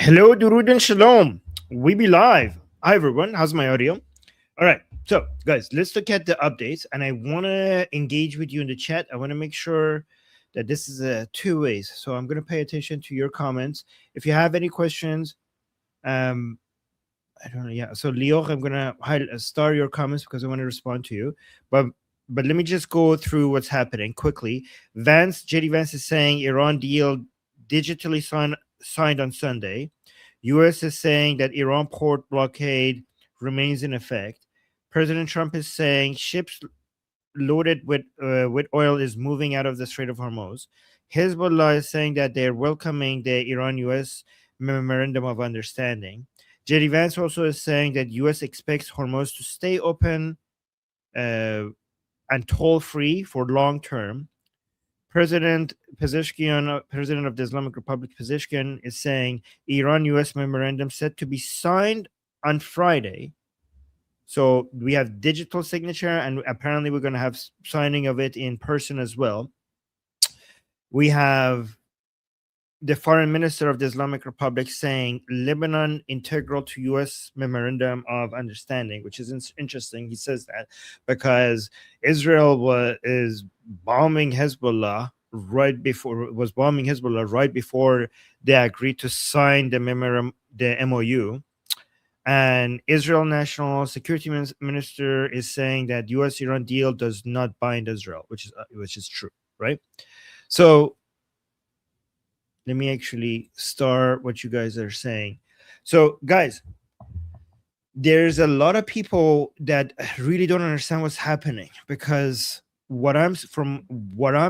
Hello, Durud and Shalom. We be live. Hi, everyone. How's my audio? All right. So, guys, let's look at the updates. And I want to engage with you in the chat. I want to make sure that this is two ways. So, I'm going to pay attention to your comments. If you have any questions, um, I don't know. Yeah. So, Leo, I'm going to star your comments because I want to respond to you. But but let me just go through what's happening quickly. JD Vance is saying Iran deal digitally signed on Sunday. U.S. is saying that Iran port blockade remains in effect. President Trump is saying ships loaded with oil is moving out of the Strait of Hormuz. Hezbollah is saying that they're welcoming the Iran-U.S. memorandum of understanding. JD Vance also is saying that U.S. expects Hormuz to stay open uh, and toll-free for long term. President Pezeshkian, president of the Islamic Republic Pezeshkian, is saying Iran-U.S. memorandum set to be signed on Friday. So we have digital signature, and apparently we're going to have signing of it in person as well. We have the foreign minister of the Islamic Republic saying Lebanon integral to U.S. memorandum of understanding, which is interesting. He says that because Israel is bombing Hezbollah was bombing Hezbollah right before they agreed to sign the memorandum, the MOU. And Israel National Security Minister is saying that U.S.-Iran deal does not bind Israel, which is true, right? So let me actually start what you guys are saying. So, guys, there's a lot of people that really don't understand what's happening because what I'm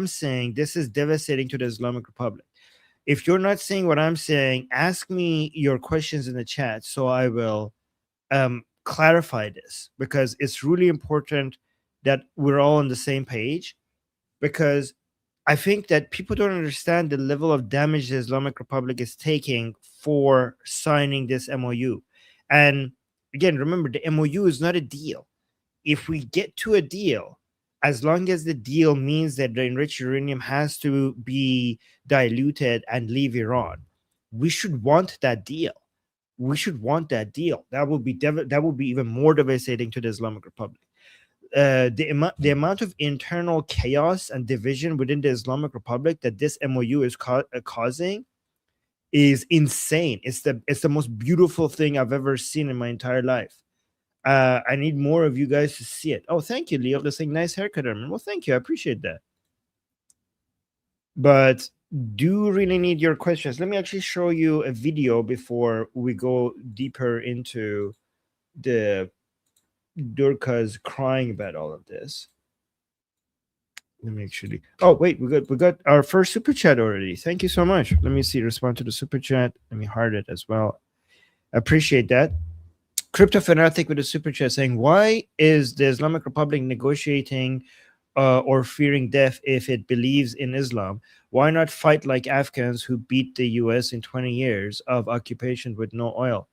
saying, this is devastating to the Islamic Republic. If you're not seeing what I'm saying, ask me your questions in the chat so I will clarify this, because it's really important that we're all on the same page, because I think that people don't understand the level of damage the Islamic Republic is taking for signing this MOU. And again, remember, the MOU is not a deal. If we get to a deal, as long as the deal means that the enriched uranium has to be diluted and leave Iran, we should want that deal. We should want that deal. That would be even more devastating to the Islamic Republic. The amount of internal chaos and division within the Islamic Republic that this MOU is causing is insane. It's the most beautiful thing I've ever seen in my entire life. I need more of you guys to see it. Oh, thank you, Leo. That's a nice haircut, Herman. Well, thank you. I appreciate that. But do really need your questions. Let me actually show you a video before we go deeper into the Durka's crying about all of this. Let me actually. Oh wait, we got our first super chat already. Thank you so much. Let me see. Respond to the super chat. Let me heart it as well. Appreciate that. Crypto fanatic with a super chat saying, "Why is the Islamic Republic negotiating or fearing death if it believes in Islam? Why not fight like Afghans who beat the U.S. in 20 years of occupation with no oil?"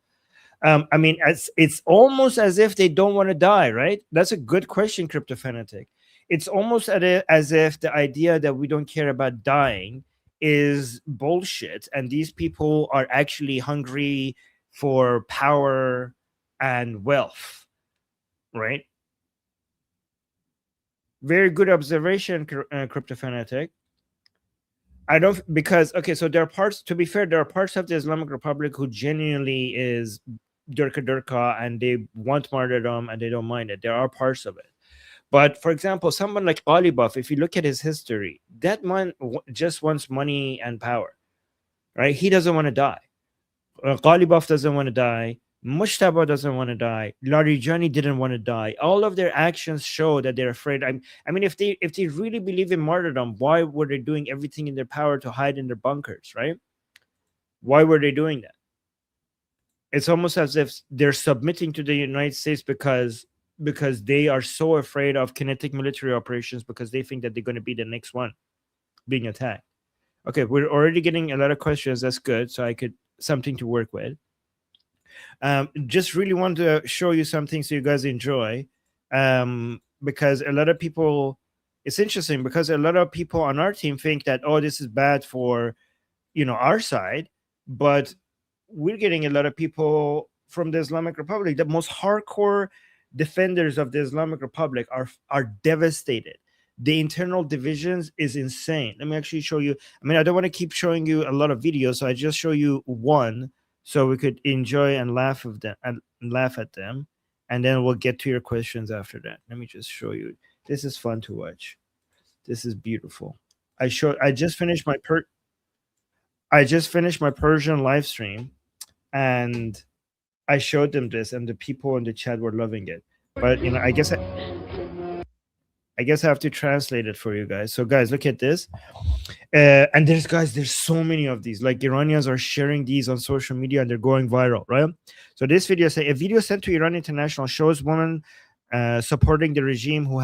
I mean, it's almost as if they don't want to die, right? That's a good question, crypto fanatic. It's almost as if the idea that we don't care about dying is bullshit, and these people are actually hungry for power and wealth, right? Very good observation, crypto fanatic. I don't, because okay, so there are parts. To be fair, there are parts of the Islamic Republic who genuinely is Durka, and they want martyrdom and they don't mind it. There are parts of it. But for example, someone like Ghalibaf, if you look at his history, that man just wants money and power, right? He doesn't want to die. Ghalibaf doesn't want to die. Mushtaba doesn't want to die. Larijani didn't want to die. All of their actions show that they're afraid. I mean, if they really believe in martyrdom, why were they doing everything in their power to hide in their bunkers, right? Why were they doing that? It's almost as if they're submitting to the United States because they are so afraid of kinetic military operations, because they think that they're going to be the next one being attacked. Okay, we're already getting a lot of questions. That's good. So I could something to work with. Just really want to show you something so you guys enjoy, because a lot of people, it's interesting because a lot of people on our team think that, oh, this is bad for our side, but we're getting a lot of people from the Islamic Republic. The most hardcore defenders of the Islamic Republic are devastated. The internal divisions is insane. Let me actually show you. I mean, I don't want to keep showing you a lot of videos, so I just show you one so we could enjoy and laugh of them and laugh at them, and then we'll get to your questions after that. Let me just show you. This is fun to watch. This is beautiful. I just finished my Persian live stream, and I showed them this, and the people in the chat were loving it. But I guess I have to translate it for you guys. So, guys, look at this. And there's so many of these. Like, Iranians are sharing these on social media, and they're going viral, right? So this video say a video sent to Iran International shows women supporting the regime who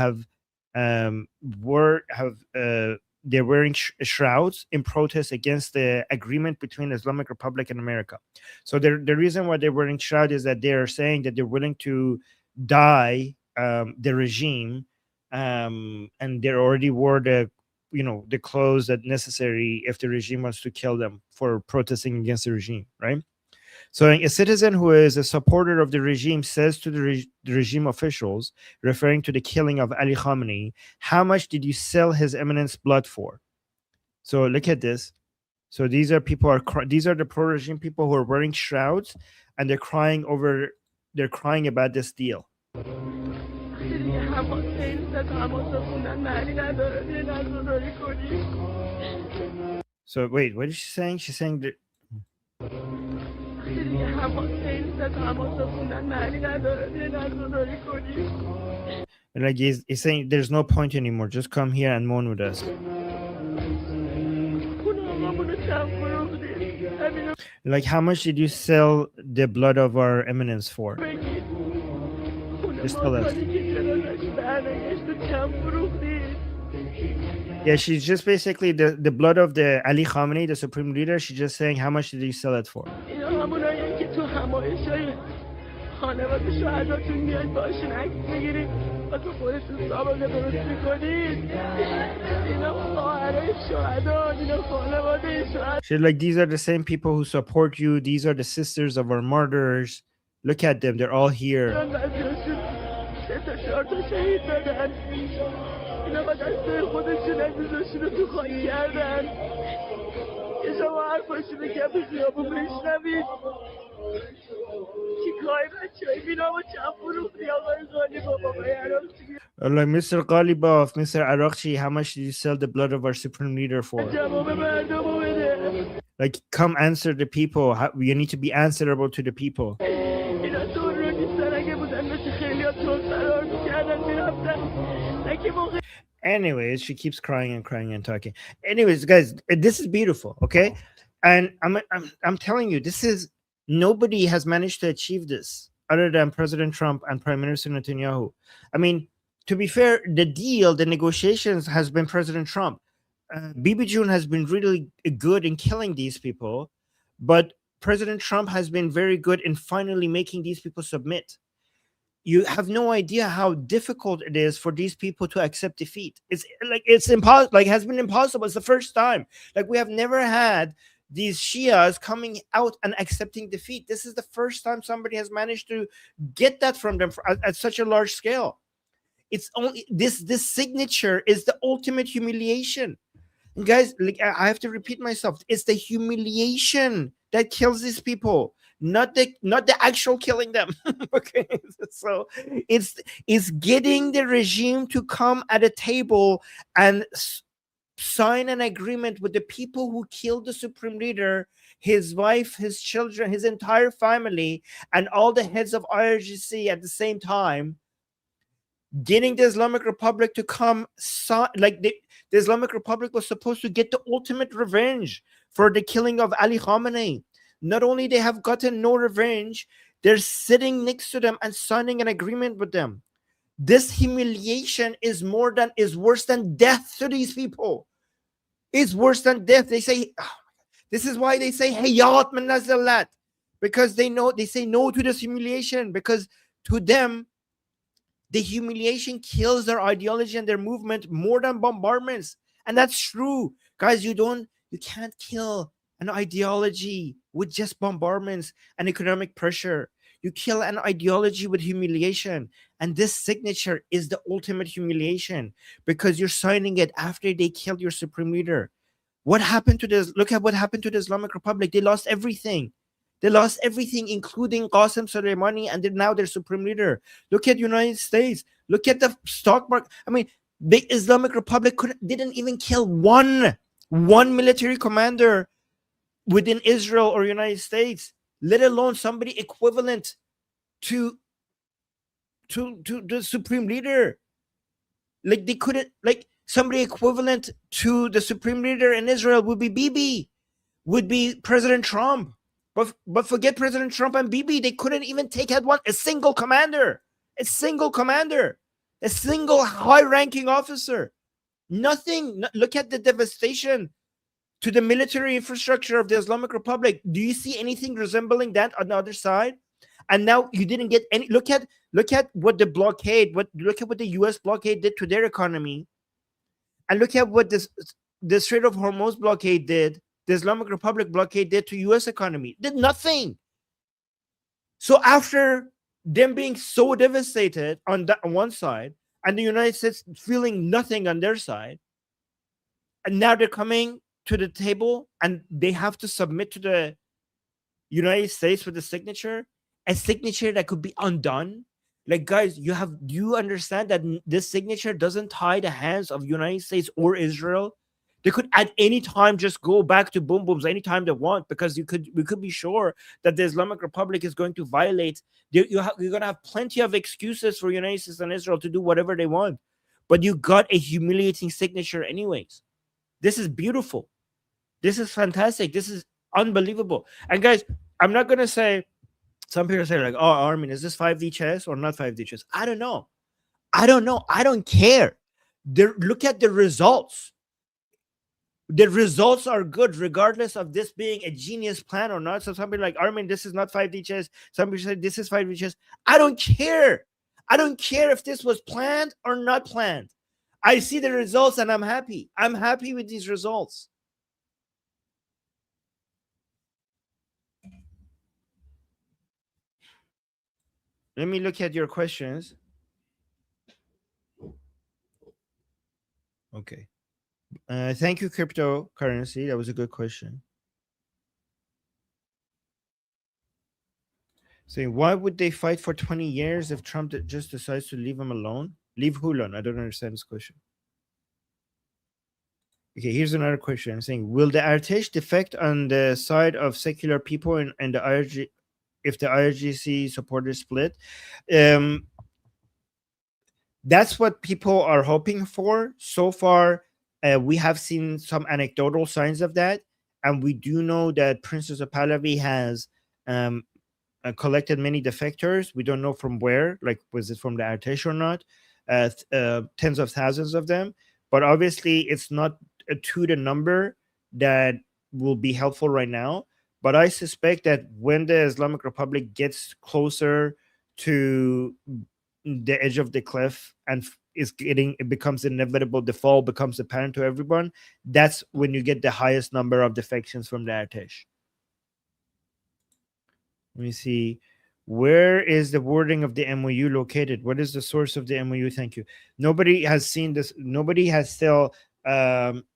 they're wearing shrouds in protest against the agreement between Islamic Republic and America. So the reason why they're wearing shroud is that they're saying that they're willing to die the regime, and they already wore the clothes that necessary if the regime wants to kill them for protesting against the regime, right? So a citizen who is a supporter of the regime says to the regime officials, referring to the killing of Ali Khamenei, "How much did you sell His Eminence blood for?" So look at this. So these are these are the pro-regime people who are wearing shrouds, and they're crying about this deal. So wait, what is she saying? She's saying that like he's saying there's no point anymore. Just come here and moan with us. Like, how much did you sell the blood of our eminence for? Just tell us. Yeah, she's just basically the blood of the Ali Khamenei, the supreme leader. She's just saying, how much did you sell it for? She's like, these are the same people who support you. These are the sisters of our martyrs. Look at them. They're all here. Like, Mr. Ghalibov, Mr. Arakchi, how much did you sell the blood of our supreme leader for? Like, come answer the people. You need to be answerable to the people. Anyways, she keeps crying and crying and talking. Anyways, guys, this is beautiful, okay? And I'm telling you, nobody has managed to achieve this other than President Trump and Prime Minister Netanyahu. I mean, to be fair, the negotiations has been President Trump. Bibi June has been really good in killing these people, but President Trump has been very good in finally making these people submit. You have no idea how difficult it is for these people to accept defeat. It's impossible. Like, has been impossible. It's the first time. Like, we have never had these Shias coming out and accepting defeat. This is the first time somebody has managed to get that from them at such a large scale. It's only this signature is the ultimate humiliation. And guys, like, I have to repeat myself. It's the humiliation that kills these people, not the actual killing them. Okay, so it's getting the regime to come at a table and sign an agreement with the people who killed the supreme leader, his wife, his children, his entire family, and all the heads of IRGC at the same time, getting the Islamic Republic to come. The Islamic Republic was supposed to get the ultimate revenge for the killing of Ali Khamenei. Not only they have gotten no revenge, they're sitting next to them and signing an agreement with them. This humiliation is worse than death to these people. It's worse than death. They say, this is why they say Hayat min nazalat, because they say no to this humiliation, because to them, the humiliation kills their ideology and their movement more than bombardments. And that's true. Guys, you can't kill an ideology with just bombardments and economic pressure. You kill an ideology with humiliation. And this signature is the ultimate humiliation because you're signing it after they killed your supreme leader. What happened to this? Look at what happened to the Islamic Republic. They lost everything. They lost everything, including Qasem Soleimani, and now their supreme leader. Look at United States. Look at the stock market. I mean, the Islamic Republic didn't even kill one military commander within Israel or United States, let alone somebody equivalent to the supreme leader. Like they couldn't, like somebody equivalent to the supreme leader in Israel would be Bibi, would be President Trump. But forget President Trump and Bibi, they couldn't even take out a single commander, a single high-ranking officer. Nothing. Look at the devastation to the military infrastructure of the Islamic Republic. Do you see anything resembling that on the other side? And now you didn't get any. Look at what the blockade. Look at what the U.S. blockade did to their economy, and look at what the Strait of Hormuz blockade did. The Islamic Republic blockade did to U.S. economy. Did nothing. So after them being so devastated on one side, and the United States feeling nothing on their side, and now they're coming to the table and they have to submit to the United States with a signature that could be undone. Like, guys, do you understand that this signature doesn't tie the hands of United States or Israel? They could at any time just go back to boom booms anytime they want, because we could be sure that the Islamic Republic is going to violate. You're going to have plenty of excuses for United States and Israel to do whatever they want, but you got a humiliating signature anyways. This is beautiful. This is fantastic. This is unbelievable. And guys, I'm not going to say, some people say like, oh, Armin, is this 5D chess or not 5D chess? I don't know. I don't care. Look at the results. The results are good regardless of this being a genius plan or not. So somebody like, Armin, this is not 5D chess. Somebody said this is 5D chess. I don't care. I don't care if this was planned or not planned. I see the results and I'm happy. I'm happy with these results. Let me look at your questions. Okay. Thank you, cryptocurrency. That was a good question. Saying, why would they fight for 20 years if Trump just decides to leave them alone? Leave who alone? I don't understand this question. Okay, here's another question. I'm saying, will the Artesh defect on the side of secular people and the IRG if the IRGC supporters split? That's what people are hoping for. So far, we have seen some anecdotal signs of that. And we do know that Princess of Pahlavi has collected many defectors. We don't know from where, like, was it from the Artesh or not? Tens of thousands of them. But obviously, it's not to the number that will be helpful right now. But I suspect that when the Islamic Republic gets closer to the edge of the cliff and it becomes inevitable, the fall becomes apparent to everyone, that's when you get the highest number of defections from the Artesh. Let me see. Where is the wording of the MOU located? What is the source of the MOU? Thank you. Nobody has seen this. Nobody has still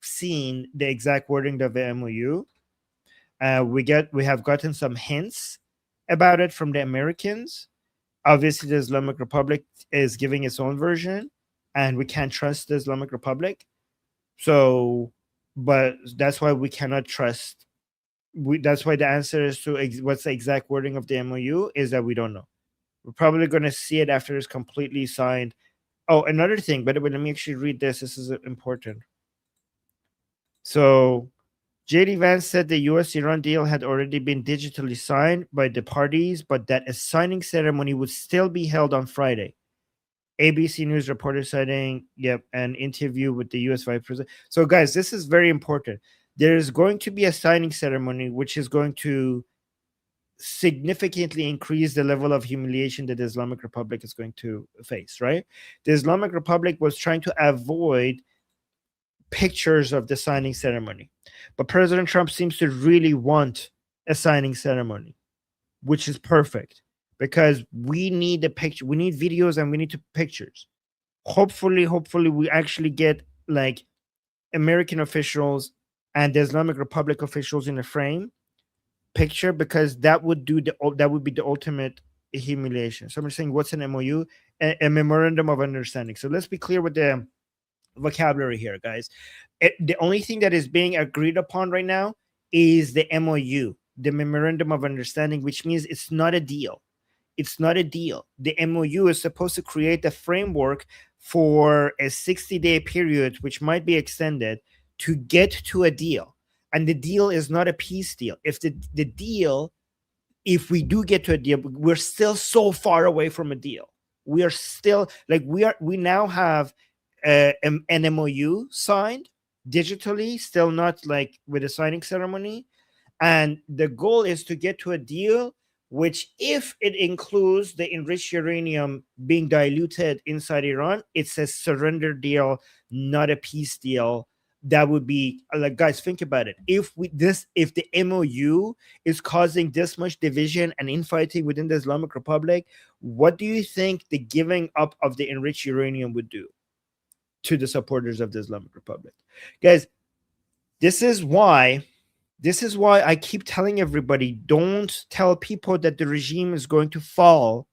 seen the exact wording of the MOU. We have gotten some hints about it from the Americans. Obviously, the Islamic Republic is giving its own version, and we can't trust the Islamic Republic. So, but that's why we cannot trust. That's why the answer is to what's the exact wording of the MOU is that we don't know. We're probably going to see it after it's completely signed. Oh, another thing, by the way, let me actually read this. This is important. So, JD Vance said the US-Iran deal had already been digitally signed by the parties, but that a signing ceremony would still be held on Friday. ABC News reporter citing, an interview with the US Vice President. So, guys, this is very important. There is going to be a signing ceremony, which is going to significantly increase the level of humiliation that the Islamic Republic is going to face, right? The Islamic Republic was trying to avoid pictures of the signing ceremony, but President Trump seems to really want a signing ceremony, which is perfect because we need the picture, we need videos, and we need pictures. Hopefully, we actually get like American officials and the Islamic Republic officials in a frame picture, because that would be the ultimate humiliation. So I'm just saying, what's an MOU? A memorandum of understanding. So let's be clear with the vocabulary here, guys. The only thing that is being agreed upon right now is the MOU, the memorandum of understanding, which means it's not a deal. It's not a deal. The MOU is supposed to create a framework for a 60-day period, which might be extended, to get to a deal. And the deal is not a peace deal. If we do get to a deal, we're still so far away from a deal. We are still like we now have an MOU signed digitally, still not like with a signing ceremony. And the goal is to get to a deal, which, if it includes the enriched uranium being diluted inside Iran, it's a surrender deal, not a peace deal. That would be like, guys, think about it. If the MOU is causing this much division and infighting within the Islamic Republic, what do you think the giving up of the enriched uranium would do to the supporters of the Islamic Republic? Guys, this is why I keep telling everybody, don't tell people that the regime is going to fall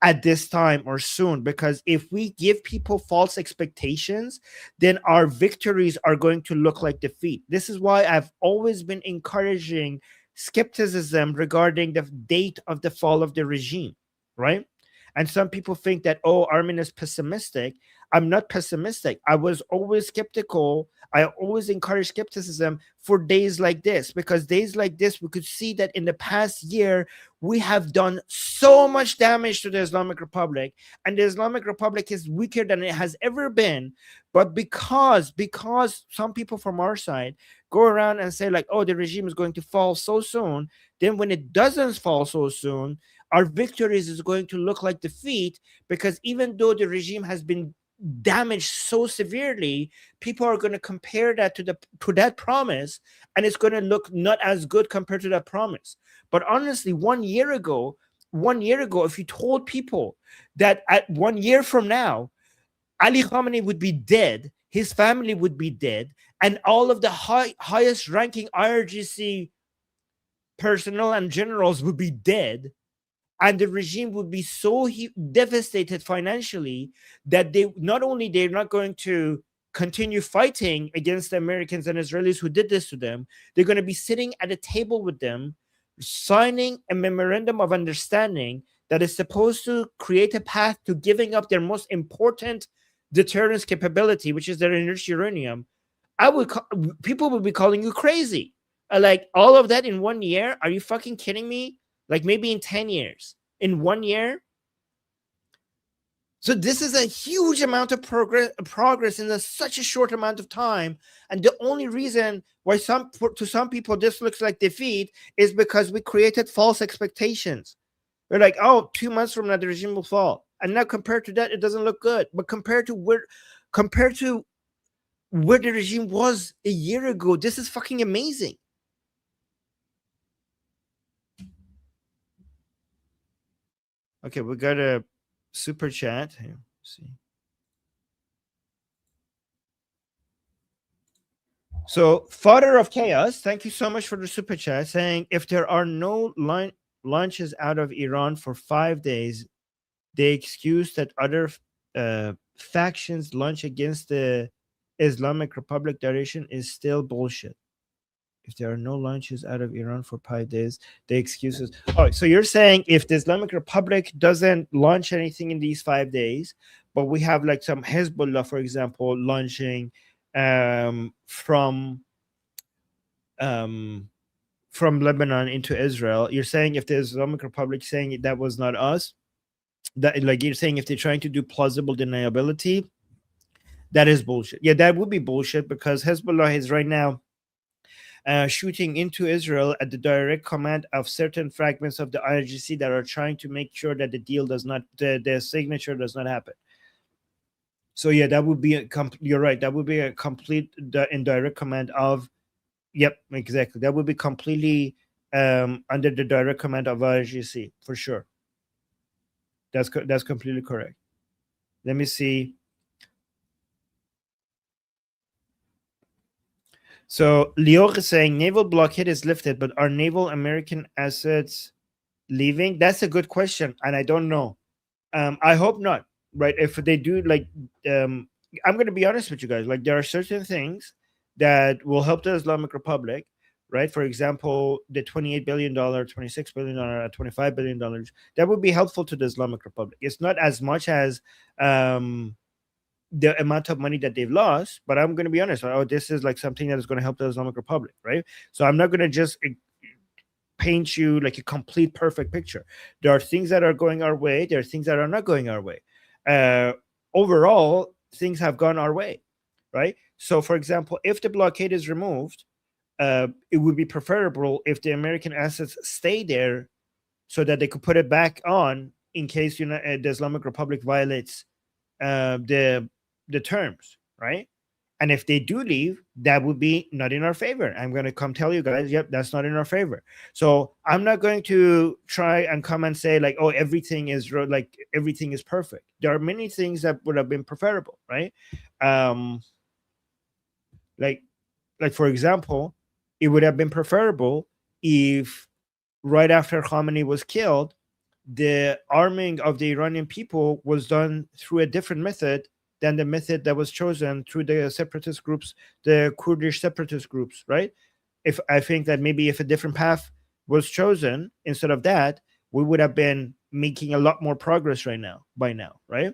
at this time or soon, because if we give people false expectations, then our victories are going to look like defeat. This is why I've always been encouraging skepticism regarding the date of the fall of the regime, right? And some people think that, oh, Armin is pessimistic. I'm not pessimistic. I was always skeptical. I always encourage skepticism for days like this, because days like this, we could see that in the past year, we have done so much damage to the Islamic Republic, and the Islamic Republic is weaker than it has ever been. But because some people from our side go around and say like, oh, the regime is going to fall so soon, then when it doesn't fall so soon, our victories is going to look like defeat, because even though the regime has been damaged so severely, people are going to compare that to that promise, and it's going to look not as good compared to that promise. But honestly, 1 year ago, if you told people that at 1 year from now, Ali Khamenei would be dead, his family would be dead, and all of the highest ranking IRGC personnel and generals would be dead, and the regime would be so devastated financially that they're not going to continue fighting against the Americans and Israelis who did this to them. They're going to be sitting at a table with them, signing a memorandum of understanding that is supposed to create a path to giving up their most important deterrence capability, which is their enriched uranium. People would be calling you crazy. Like, all of that in 1 year? Are you fucking kidding me? Like, maybe in 10 years, in 1 year. So this is a huge amount of progress in such a short amount of time. And the only reason why to some people this looks like defeat is because we created false expectations. We're like, oh, 2 months from now the regime will fall, and now compared to that, it doesn't look good. But compared to where the regime was a year ago, this is fucking amazing. Okay, we got a super chat. Here, see. So, Father of Chaos, thank you so much for the super chat, saying if there are no launches out of Iran for 5 days, the excuse that other factions launch against the Islamic Republic direction is still bullshit. If there are no launches out of Iran for 5 days, the excuses. Oh, so you're saying if the Islamic Republic doesn't launch anything in these 5 days, but we have like some Hezbollah, for example, launching from Lebanon into Israel, you're saying if the Islamic Republic saying that was not us, that like you're saying if they're trying to do plausible deniability, that is bullshit. Yeah, that would be bullshit, because Hezbollah is right now shooting into Israel at the direct command of certain fragments of the IRGC that are trying to make sure that the deal does not, the signature does not happen. So yeah, that would be you're right. That would be a complete indirect command of. Yep, exactly. That would be completely under the direct command of IRGC for sure. That's completely correct. Let me see. So Leo is saying naval blockade is lifted, but are naval American assets leaving? That's a good question, and I don't know. I hope not. Right? If they do, like, I'm going to be honest with you guys. Like, there are certain things that will help the Islamic Republic. Right? For example, the $28 billion, $26 billion, $25 billion, that would be helpful to the Islamic Republic. It's not as much as the amount of money that they've lost, but I'm going to be honest. Oh, this is like something that is going to help the Islamic Republic, right? So I'm not going to just paint you like a complete perfect picture. There are things that are going our way. There are things that are not going our way. Overall, things have gone our way, right? So, for example, if the blockade is removed, it would be preferable if the American assets stay there, so that they could put it back on in case the Islamic Republic violates the terms, right? And if they do leave, that would be not in our favor. I'm going to come tell you guys, yep, that's not in our favor. So I'm not going to try and come and say like, oh, everything is perfect. There are many things that would have been preferable, right? Like for example, it would have been preferable if right after Khamenei was killed, the arming of the Iranian people was done through a different method than the method that was chosen through the separatist groups, the Kurdish separatist groups, right? If I think that maybe if a different path was chosen instead of that, we would have been making a lot more progress by now, right?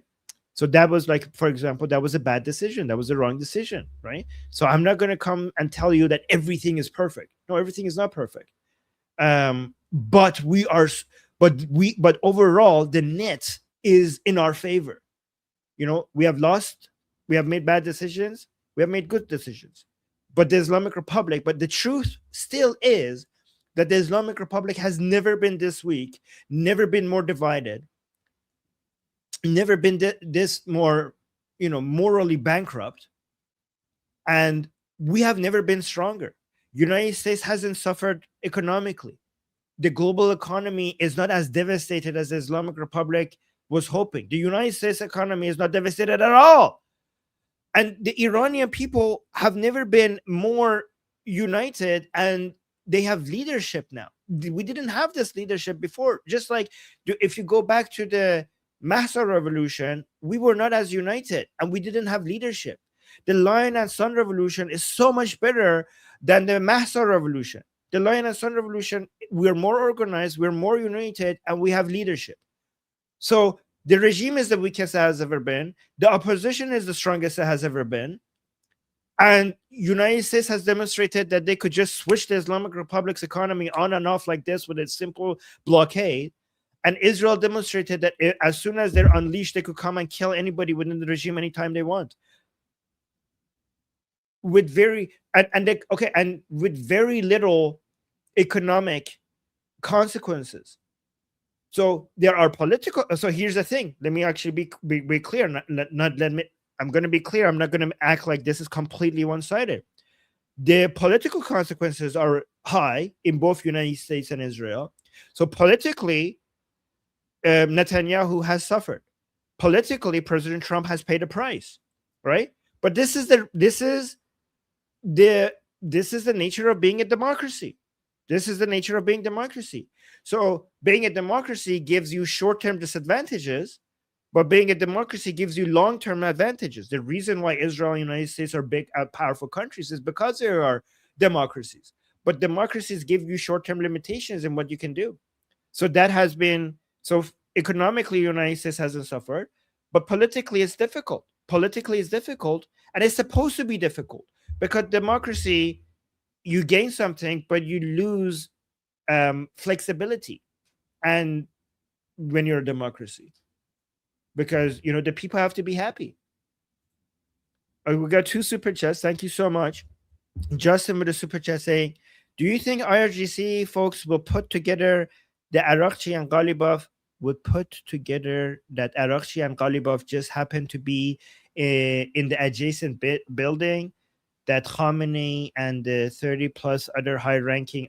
So that was like, for example, that was a bad decision. That was the wrong decision, right? So I'm not going to come and tell you that everything is perfect. No, everything is not perfect. But overall, the net is in our favor. We have lost, we have made bad decisions, we have made good decisions. But the Islamic Republic, but the truth still is that the Islamic Republic has never been this weak, never been more divided, never been this more, morally bankrupt, and we have never been stronger. United States hasn't suffered economically. The global economy is not as devastated as the Islamic Republic was hoping. The United States economy is not devastated at all. And the Iranian people have never been more united, and they have leadership now. We didn't have this leadership before. Just like if you go back to the Mahsa revolution, we were not as united and we didn't have leadership. The Lion and Sun revolution is so much better than the Mahsa revolution. The Lion and Sun revolution, we're more organized, we're more united, and we have leadership. So the regime is the weakest it has ever been. The opposition is the strongest it has ever been. And United States has demonstrated that they could just switch the Islamic Republic's economy on and off like this with a simple blockade. And Israel demonstrated that as soon as they're unleashed, they could come and kill anybody within the regime anytime they want. With very with very little economic consequences. So there are political. So here's the thing. Let me actually be clear. I'm going to be clear. I'm not going to act like this is completely one-sided. The political consequences are high in both United States and Israel. So politically, Netanyahu has suffered. Politically, President Trump has paid a price, right? But this is the nature of being a democracy. This is the nature of being democracy. So being a democracy gives you short-term disadvantages, but being a democracy gives you long-term advantages. The reason why Israel and the United States are big, powerful countries is because they are democracies. But democracies give you short-term limitations in what you can do. So that has been, so economically, the United States hasn't suffered, but politically it's difficult. Politically it's difficult, and it's supposed to be difficult because democracy, you gain something, but you lose flexibility. And when you're a democracy, because the people have to be happy. We got 2 super chats. Thank you so much. Justin with a super chat saying, do you think IRGC folks will put together the Arakchi and Ghalibaf would put together that Arakchi and Ghalibaf just happen to be in the adjacent building that Khamenei and the 30 plus other high ranking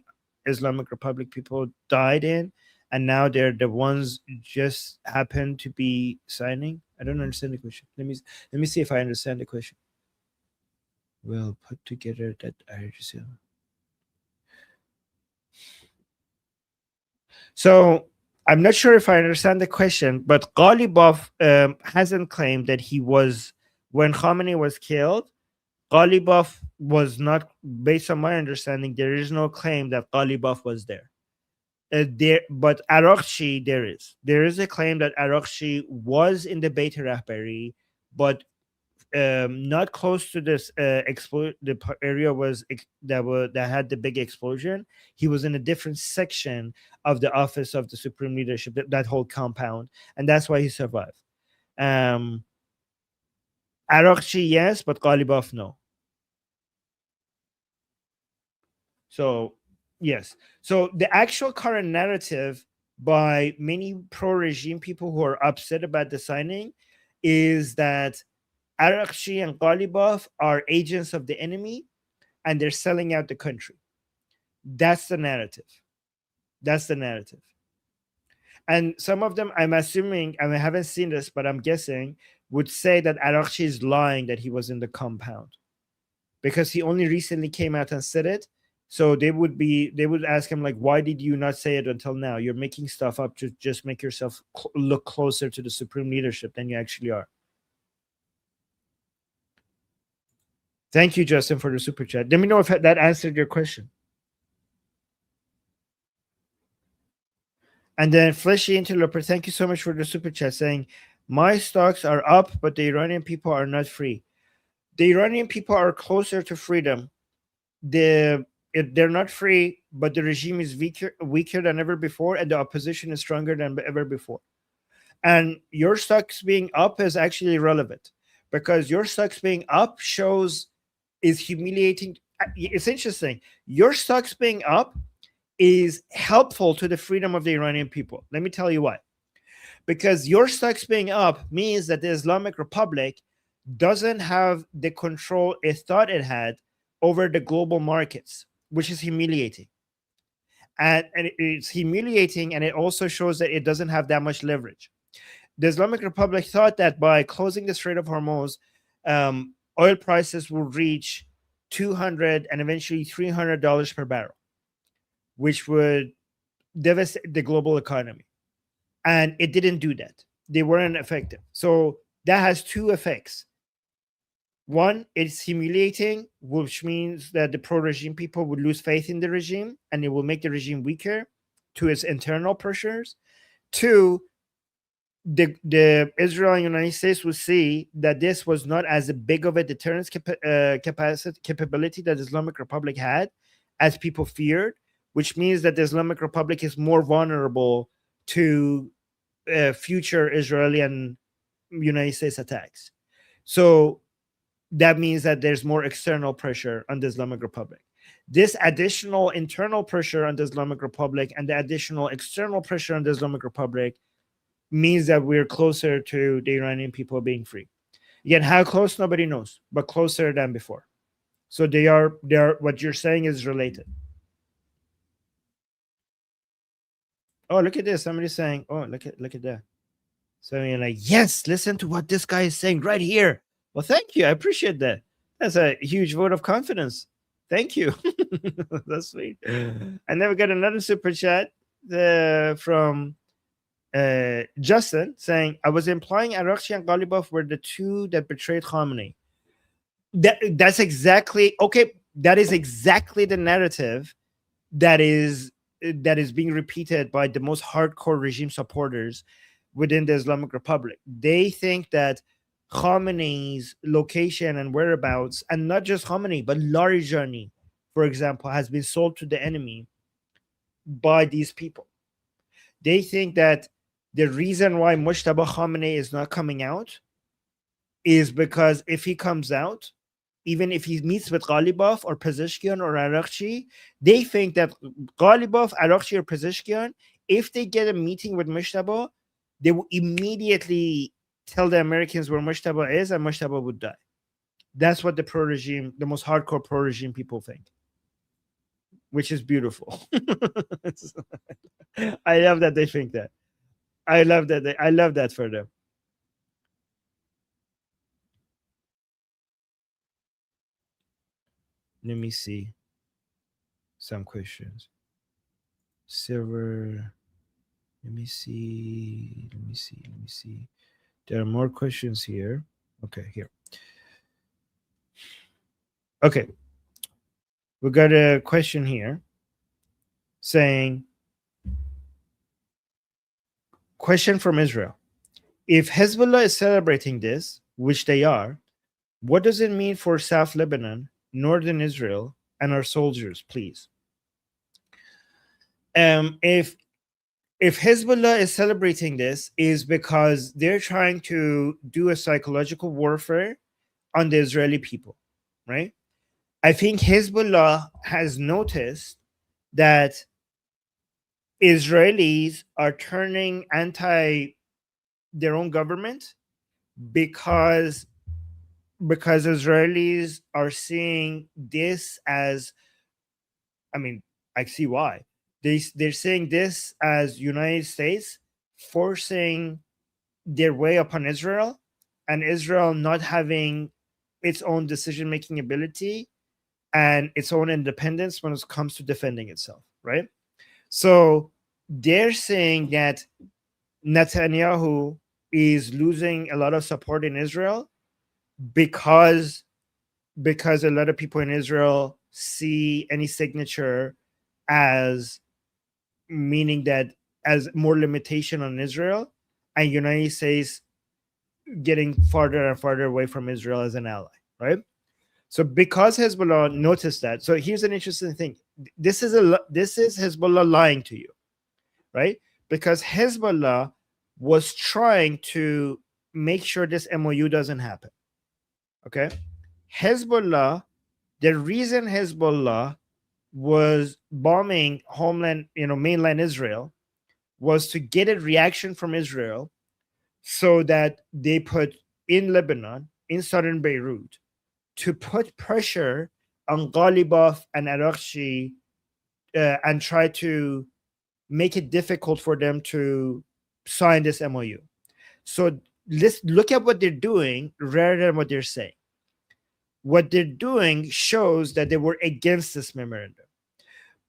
Islamic Republic people died in, and now they're the ones just happen to be signing? I don't understand the question. Let me see if I understand the question. We'll put together that IRGC. So I'm not sure if I understand the question, but Ghalibaf hasn't claimed that he was when Khamenei was killed. Ghalibaf was not, based on my understanding, there is no claim that Ghalibaf was there. But Araghchi, there is a claim that Araghchi was in the Beit Rahbari, but not close to this area that had the big explosion. He was in a different section of the office of the supreme leadership, that whole compound, and that's why he survived. um Araghchi, yes, but Ghalibaf, no. So yes, so the actual current narrative by many pro-regime people who are upset about the signing is that Araghchi and Ghalibaf are agents of the enemy and they're selling out the country. That's the narrative. That's the narrative. And some of them, I'm assuming, and I haven't seen this, but I'm guessing, would say that Araghchi is lying that he was in the compound because he only recently came out and said it. So they would ask him, like, why did you not say it until now? You're making stuff up to just make yourself look closer to the supreme leadership than you actually are. Thank you, Justin, for the super chat. Let me know if that answered your question. And then Fleshy Interloper, thank you so much for the super chat, saying, my stocks are up, but the Iranian people are not free. The Iranian people are closer to freedom. They're not free, but the regime is weaker than ever before, and the opposition is stronger than ever before. And your stocks being up is actually relevant because your stocks being up is humiliating. It's interesting. Your stocks being up is helpful to the freedom of the Iranian people. Let me tell you why. Because your stocks being up means that the Islamic Republic doesn't have the control it thought it had over the global markets, which is humiliating. And it's humiliating, and it also shows that it doesn't have that much leverage. The Islamic Republic thought that by closing the Strait of Hormuz, oil prices will reach $200 and eventually $300 per barrel, which would devastate the global economy. And it didn't do that. They weren't effective. So that has two effects. One, it's humiliating, which means that the pro-regime people would lose faith in the regime, and it will make the regime weaker to its internal pressures. Two, the Israel and United States will see that this was not as big of a deterrence capability that the Islamic Republic had as people feared, which means that the Islamic Republic is more vulnerable to future Israeli and United States attacks. So that means that there's more external pressure on the Islamic Republic. This additional internal pressure on the Islamic Republic and the additional external pressure on the Islamic Republic means that we're closer to the Iranian people being free. Again, how close, nobody knows, but closer than before. So they are what you're saying is related. Oh, look at this. Somebody's saying, oh, look at that. So you're like, yes, listen to what this guy is saying right here. Well, thank you. I appreciate that. That's a huge vote of confidence. Thank you. That's sweet. And then we got another super chat from Justin saying, I was implying Araghchi and Ghalibaf were the two that betrayed Khamenei. That's exactly okay. That is exactly the narrative that is being repeated by the most hardcore regime supporters within the Islamic Republic. They think that Khamenei's location and whereabouts, and not just Khamenei, but Larijani, for example, has been sold to the enemy by these people. They think that the reason why Mujtaba Khamenei is not coming out is because if he comes out, even if he meets with Ghalibaf or Pezeshkian or Araghchi, they think that Ghalibaf, Araghchi, or Pezeshkian, if they get a meeting with Mujtaba, they will immediately tell the Americans where Mujtaba is, and Mujtaba would die. That's what the pro-regime, the most hardcore pro-regime people think. which is beautiful. I love that they think that. I love that. I love that for them. Let me see some questions. Silver. Let me see. Let me see. Let me see. There are more questions here. Okay, here. Okay. We got a question here saying, question from Israel. If Hezbollah is celebrating this, which they are, what does it mean for South Lebanon, Northern Israel, and our soldiers, please? If Hezbollah is celebrating this, is because they're trying to do a psychological warfare on the Israeli people, right? I think Hezbollah has noticed that Israelis are turning anti their own government because Israelis are seeing this as, I mean, I see why. They're seeing this as United States forcing their way upon Israel, and Israel not having its own decision-making ability and its own independence when it comes to defending itself, right? So they're saying that Netanyahu is losing a lot of support in Israel because a lot of people in Israel see any signature as meaning that as more limitation on Israel, and United States getting farther and farther away from Israel as an ally, right? So because Hezbollah noticed that, so here's an interesting thing. This is Hezbollah lying to you, right? Because Hezbollah was trying to make sure this MOU doesn't happen. Okay? Hezbollah, the reason Hezbollah was bombing mainland Israel was to get a reaction from Israel so that they put in Lebanon, in southern Beirut, to put pressure on Ghalibaf and Arakshi and try to make it difficult for them to sign this MOU. So let's look at what they're doing rather than what they're saying. What they're doing shows that they were against this memorandum.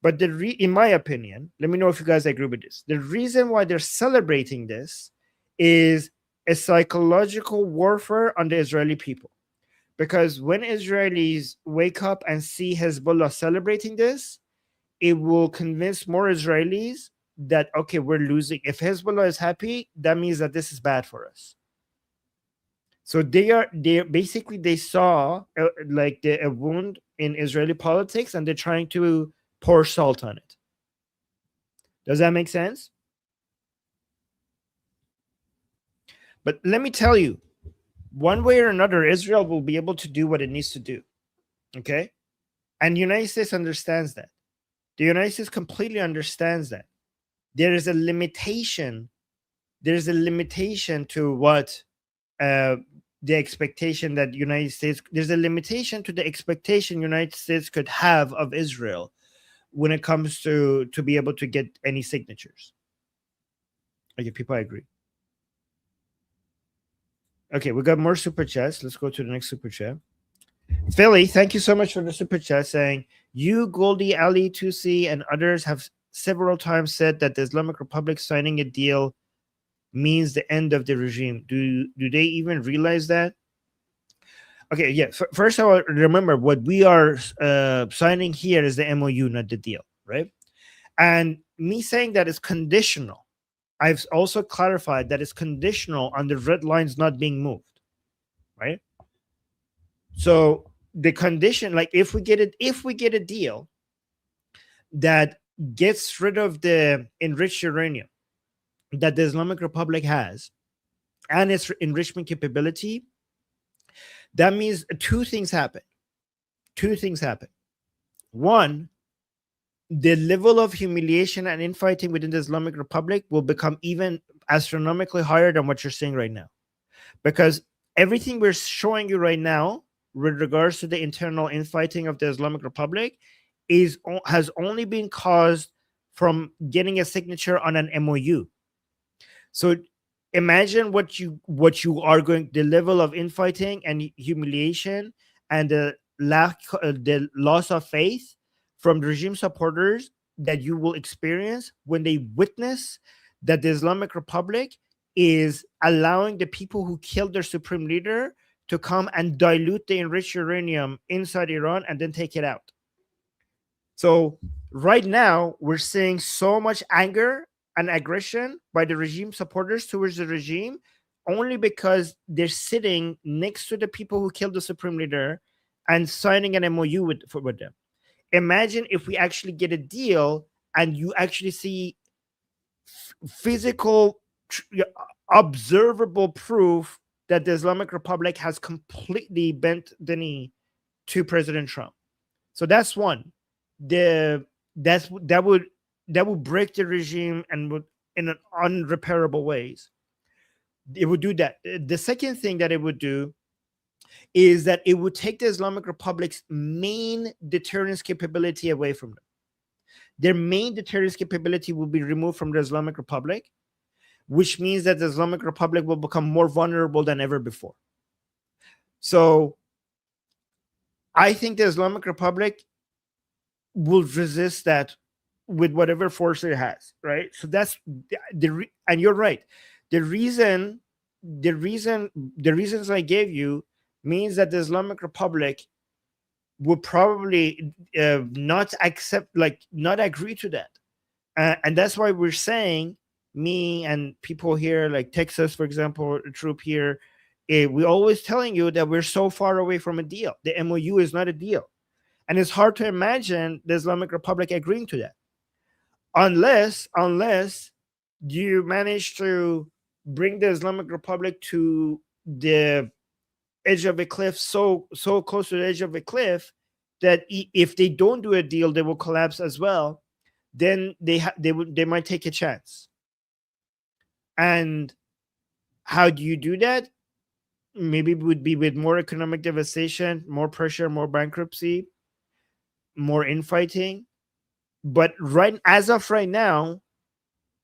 But in my opinion, let me know if you guys agree with this. The reason why they're celebrating this is a psychological warfare on the Israeli people. Because when Israelis wake up and see Hezbollah celebrating this, it will convince more Israelis that, okay, we're losing. If Hezbollah is happy, that means that this is bad for us. So they basically, they saw a wound in Israeli politics, and they're trying to pour salt on it. Does that make sense? But let me tell you, one way or another, Israel will be able to do what it needs to do. Okay? And the United States understands that. The United States completely understands that. There is a limitation. There's a limitation to what the expectation that United States, there's a limitation to the expectation United States could have of Israel when it comes to be able to get any signatures. Okay, people, I agree. Okay, we got more super chats. Let's go to the next super chat. Philly, thank you so much for the super chat saying, you, Goldie, Ali, Tusi, and others have several times said that the Islamic Republic signing a deal means the end of the regime. Do they even realize that? Okay, yeah. First of all, remember what we are signing here is the MOU, not the deal, right? And me saying that is conditional. I've also clarified that it's conditional on the red lines not being moved, right? So the condition, like if we get a deal that gets rid of the enriched uranium that the Islamic Republic has and its enrichment capability, that means two things happen. One, the level of humiliation and infighting within the Islamic Republic will become even astronomically higher than what you're seeing right now. Because everything we're showing you right now with regards to the internal infighting of the Islamic Republic has only been caused from getting a signature on an MOU. So imagine what you are going, the level of infighting and humiliation and the loss of faith from the regime supporters that you will experience when they witness that the Islamic Republic is allowing the people who killed their supreme leader to come and dilute the enriched uranium inside Iran and then take it out. So right now, we're seeing so much anger and aggression by the regime supporters towards the regime only because they're sitting next to the people who killed the supreme leader and signing an MOU with them. Imagine if we actually get a deal and you actually see physical, observable proof that the Islamic Republic has completely bent the knee to President Trump. So that's one. The that's that would break the regime and would in an unrepairable ways. It would do that. The second thing that it would do is that it would take the Islamic Republic's main deterrence capability away from them. Their main deterrence capability will be removed from the Islamic Republic, which means that the Islamic Republic will become more vulnerable than ever before. So I think the Islamic Republic will resist that with whatever force it has, right? So that's and you're right. The reasons I gave you means that the Islamic Republic would probably not accept, like not agree to that, and that's why we're saying, me and people here like Texas, for example, a troop here, we're always telling you that we're so far away from a deal. The MOU is not a deal, and it's hard to imagine the Islamic Republic agreeing to that unless you manage to bring the Islamic Republic to the edge of a cliff, so close to the edge of a cliff that if they don't do a deal, they will collapse as well. Then they might take a chance. And how do you do that? Maybe it would be with more economic devastation, more pressure, more bankruptcy, more infighting. But as of right now,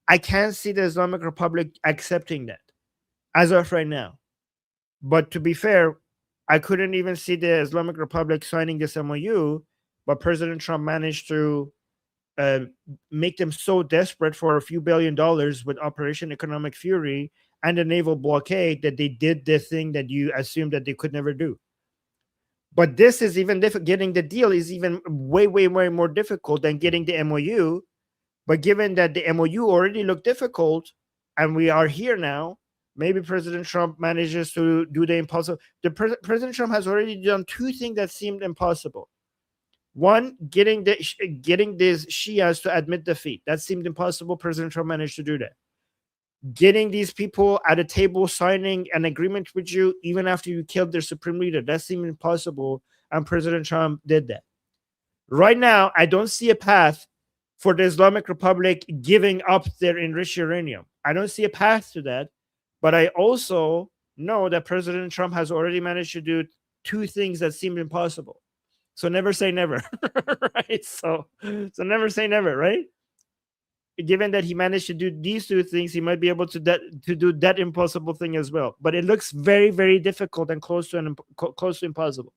I can't see the Islamic Republic accepting that as of right now. But to be fair, I couldn't even see the Islamic Republic signing this MOU, but President Trump managed to make them so desperate for a few $billions with Operation Economic Fury and the naval blockade that they did the thing that you assumed that they could never do. But this is even getting the deal is even way more difficult than getting the MOU. But given that the MOU already looked difficult and we are here now, maybe President Trump manages to do the impossible. President Trump has already done two things that seemed impossible. One, getting these Shias to admit defeat. That seemed impossible. President Trump managed to do that. Getting these people at a table signing an agreement with you even after you killed their supreme leader. That seemed impossible. And President Trump did that. Right now, I don't see a path for the Islamic Republic giving up their enriched uranium. I don't see a path to that. But I also know that President Trump has already managed to do two things that seemed impossible. So never say never, right? So never say never, right? Given that he managed to do these two things, he might be able to do that impossible thing as well. But it looks very, very difficult and close to impossible.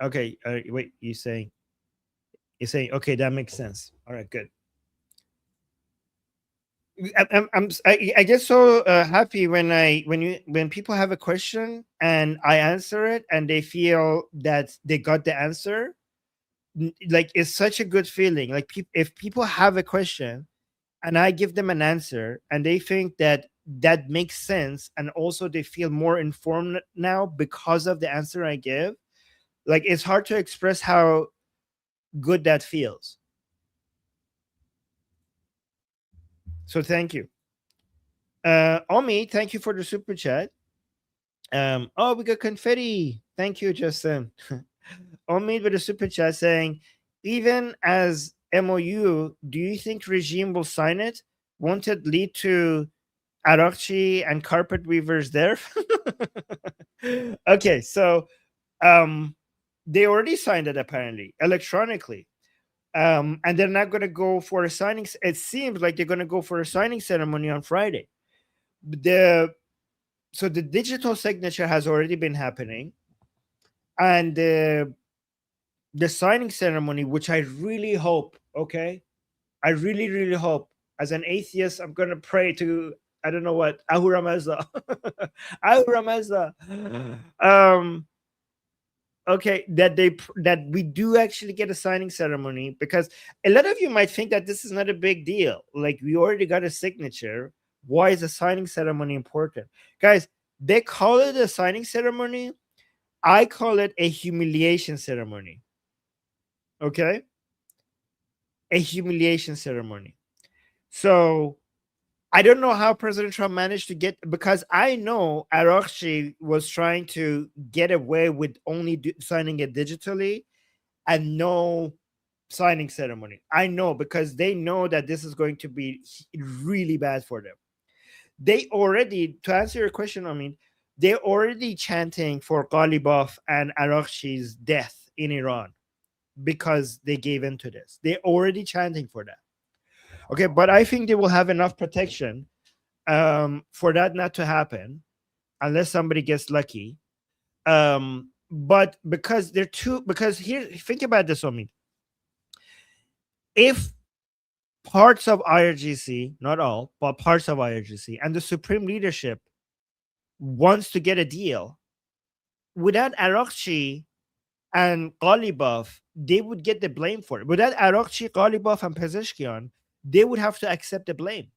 Okay, wait. You're saying okay, that makes sense. All right, good. I get so happy when people have a question and I answer it and they feel that they got the answer. Like it's such a good feeling. Like if people have a question and I give them an answer and they think that makes sense, and also they feel more informed now because of the answer I give. Like it's hard to express how good that feels. So thank you. Omi, thank you for the super chat. Oh, we got confetti. Thank you, Justin. Omi with a super chat saying, even as MOU, do you think regime will sign it? Won't it lead to Arakchi and carpet weavers there? Okay, so Um, they already signed it apparently electronically. And they're not going to go for a signing. It seems like they're going to go for a signing ceremony on Friday. The So the digital signature has already been happening, and the signing ceremony, which I really hope, okay, I really, really hope. As an atheist, I'm gonna pray to, I don't know what, Ahura Mazda, Ahura Mazda. Um, okay, that we do actually get a signing ceremony, because a lot of you might think that this is not a big deal. Like, we already got a signature. Why is a signing ceremony important, guys? They call it a signing ceremony. I call it a humiliation ceremony. Okay, a humiliation ceremony. So I don't know how President Trump managed to get, because I know Arakshi was trying to get away with only signing it digitally and no signing ceremony. I know, because they know that this is going to be really bad for them. They already, to answer your question, I mean, they're already chanting for Ghalibaf and Arakshi's death in Iran because they gave in to this. They're already chanting for that. Okay, but I think they will have enough protection for that not to happen unless somebody gets lucky. But because they're too, because here, think about this on me. If parts of IRGC, not all, but parts of IRGC and the supreme leadership wants to get a deal, without Arakchi and Ghalibaf, they would get the blame for it. Without Arakchi, Ghalibaf, and Pezeshkian, they would have to accept the blame.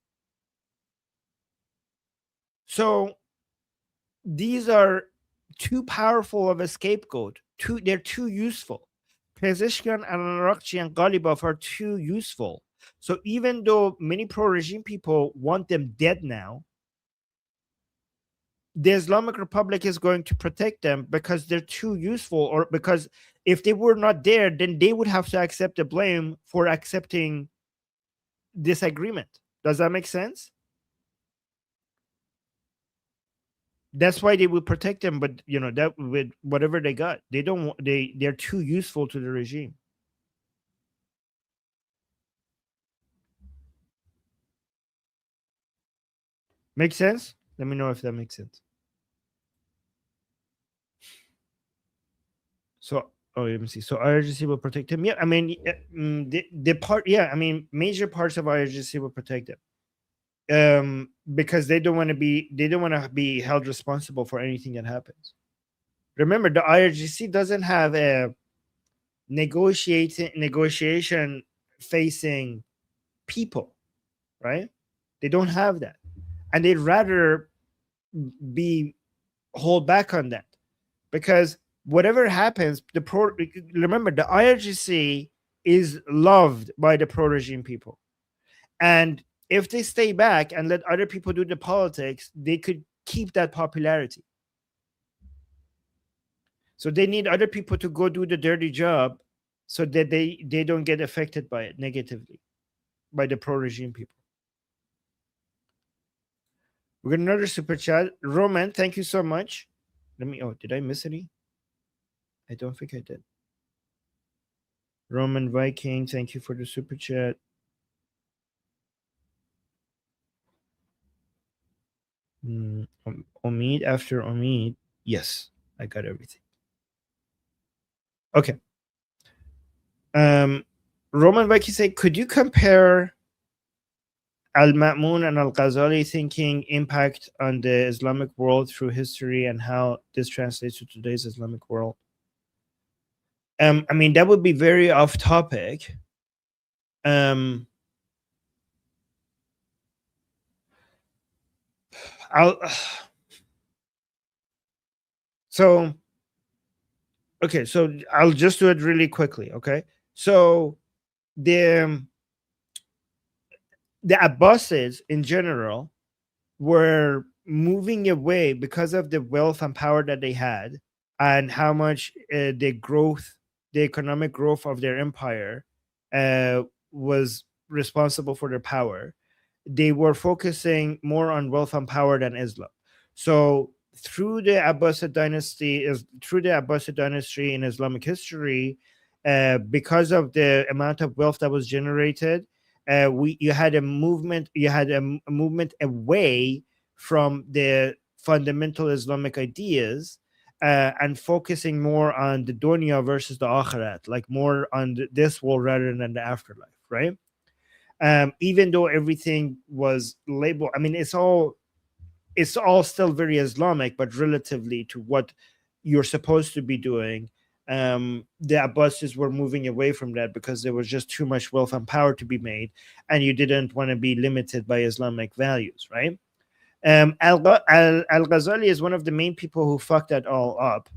So these are too powerful of a scapegoat. They're too useful. Pezeshkian and Arakchi and Ghalibaf are too useful. So even though many pro-regime people want them dead now, the Islamic Republic is going to protect them because they're too useful, or because if they were not there, then they would have to accept the blame for accepting this agreement. Does that make sense? That's why they will protect them, but that with whatever they got, they don't they're too useful to the regime. Make sense? Let me know if that makes sense. So, oh, let me see. So IRGC will protect him. Yeah, I mean, the part. Yeah, I mean, major parts of IRGC will protect them. Because they don't want to be held responsible for anything that happens. Remember, the IRGC doesn't have a negotiation facing people, right? They don't have that, and they'd rather be hold back on that, because whatever happens, remember, the IRGC is loved by the pro regime people, and if they stay back and let other people do the politics, they could keep that popularity. So they need other people to go do the dirty job so that they don't get affected by it negatively, by the pro regime people. We got another super chat. Roman, thank you so much. Did I miss any? I don't think I did. Roman Viking, thank you for the super chat. Omid after Omid. Yes, I got everything. Okay. Roman Viking say, could you compare Al Ma'mun and Al Ghazali thinking impact on the Islamic world through history and how this translates to today's Islamic world? I mean, that would be very off topic. So okay, so I'll just do it really quickly. Okay, so the Abbasids in general were moving away because of the wealth and power that they had, and how much the economic growth of their empire was responsible for their power. They were focusing more on wealth and power than Islam. So through the Abbasid dynasty is through the Abbasid dynasty in Islamic history, because of the amount of wealth that was generated, we you had a movement. You had a movement away from the fundamental Islamic ideas, and focusing more on the dunya versus the akhirat, like more on this world rather than the afterlife, right? Even though everything was labeled, I mean, it's all still very Islamic, but relatively to what you're supposed to be doing, the Abbasids were moving away from that because there was just too much wealth and power to be made, and you didn't want to be limited by Islamic values, right? Al Ghazali is one of the main people who fucked that all up,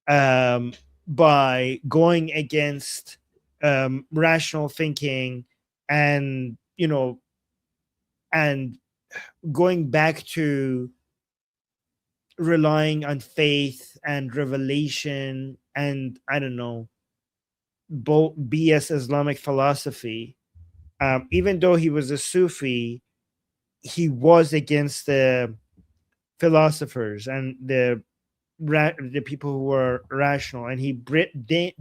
um, by going against rational thinking, and and going back to relying on faith and revelation and, I don't know, BS Islamic philosophy. Even though he was a Sufi, he was against the philosophers and the people who were rational, and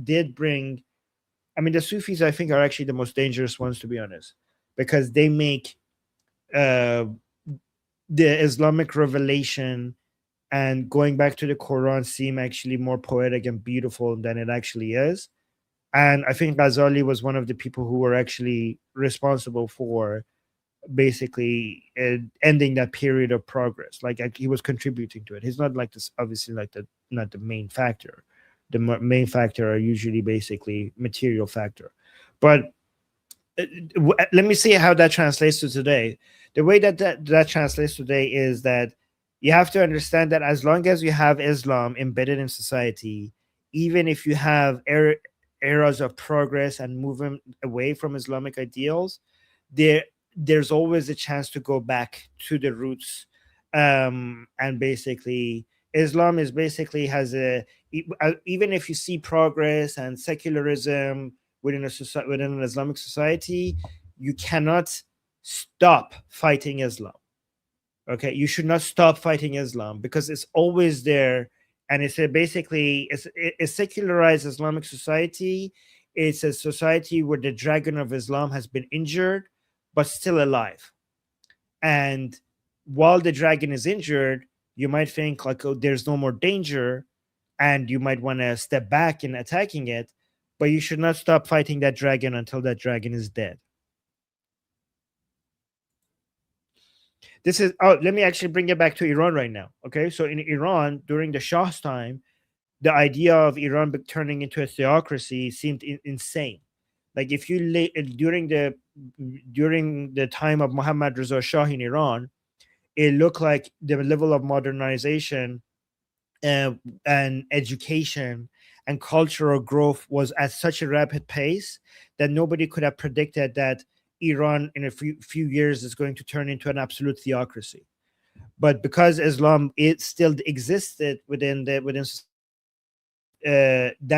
did bring. I mean, the Sufis, I think, are actually the most dangerous ones, to be honest, because they make uh, the Islamic revelation and going back to the Quran seem actually more poetic and beautiful than it actually is. And I think Ghazali was one of the people who were actually responsible for basically ending that period of progress. Like, he was contributing to it. He's not like this, obviously, like the not the main factor. The main factor are usually basically material factor, but let me see how that translates to today. The way that translates today is that you have to understand that as long as you have Islam embedded in society, even if you have eras of progress and movement away from Islamic ideals, there there's always a chance to go back to the roots. And basically, Islam is basically has even if you see progress and secularism within a society, within an Islamic society, you cannot stop fighting Islam. Okay, you should not stop fighting Islam because it's always there, and it's a secularized Islamic society. It's a society where the dragon of Islam has been injured but still alive. And while the dragon is injured, you might think like, oh, there's no more danger, and you might want to step back in attacking it, but you should not stop fighting that dragon until that dragon is dead. This is let me actually bring it back to Iran right now. Okay, so in Iran during the Shah's time, the idea of Iran turning into a theocracy seemed insane. Like, if you during the time of Muhammad Reza Shah in Iran, it looked like the level of modernization, and education and cultural growth was at such a rapid pace that nobody could have predicted that Iran in a few years is going to turn into an absolute theocracy. But because Islam, it still existed within that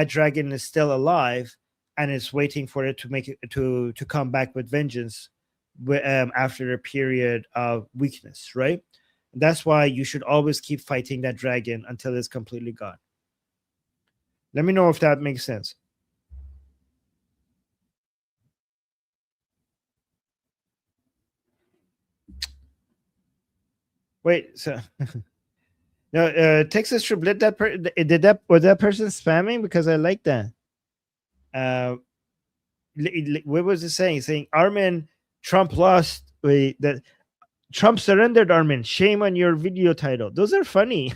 dragon is still alive, and it's waiting for it to make it to come back with vengeance, after a period of weakness, right? That's why you should always keep fighting that dragon until it's completely gone. Let me know if that makes sense. Wait, so no, Texas Triplet, did that, was that person spamming? Because I like that. Uh, what was it saying? Saying Armin, Trump lost. Wait, that Trump surrendered, Armin. Shame on your video title. Those are funny.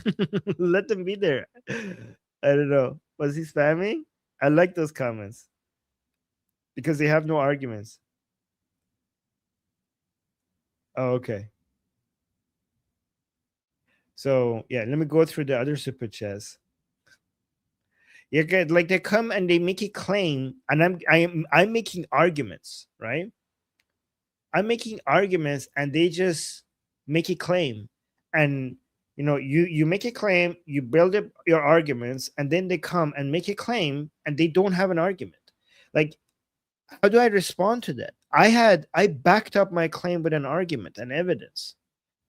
Let them be there. I don't know. Was he spamming? I like those comments because they have no arguments. Oh, okay. So yeah, let me go through the other super chats. Yeah, good. Like, they come and they make a claim, and I'm making arguments, right? I'm making arguments, and they just make a claim, and you make a claim, you build up your arguments, and then they come and make a claim, and they don't have an argument. Like, how do I respond to that? I backed up my claim with an argument and evidence,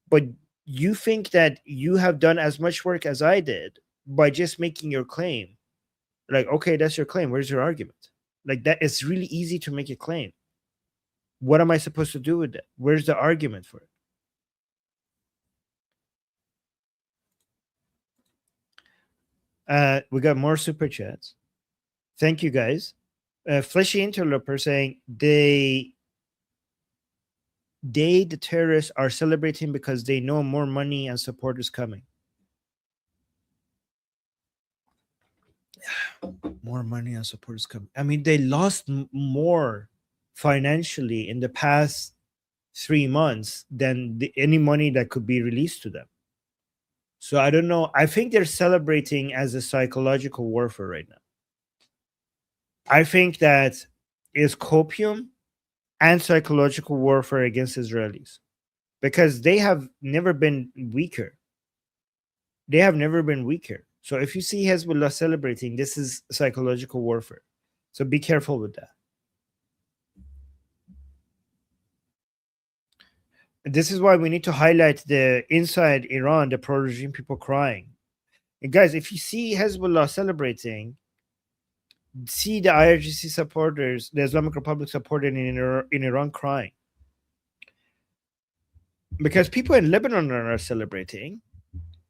but you think that you have done as much work as I did by just making your claim. Like, okay, that's your claim. Where's your argument? Like that, it's really easy to make a claim. What am I supposed to do with that? Where's the argument for it? We got more super chats. Thank you guys. Fleshy Interloper saying the terrorists are celebrating because they know more money and support is coming. More money and support is coming. I mean, they lost more financially in the past 3 months than any money that could be released to them. So I don't know. I think they're celebrating as a psychological warfare right now. I think that is copium and psychological warfare against Israelis because they have never been weaker. They have never been weaker. So if you see Hezbollah celebrating, this is psychological warfare. So be careful with that. This is why we need to highlight the inside Iran, the pro-regime people crying. And guys, if you see Hezbollah celebrating, see the IRGC supporters, the Islamic Republic supported in Iran crying. Because people in Lebanon are celebrating.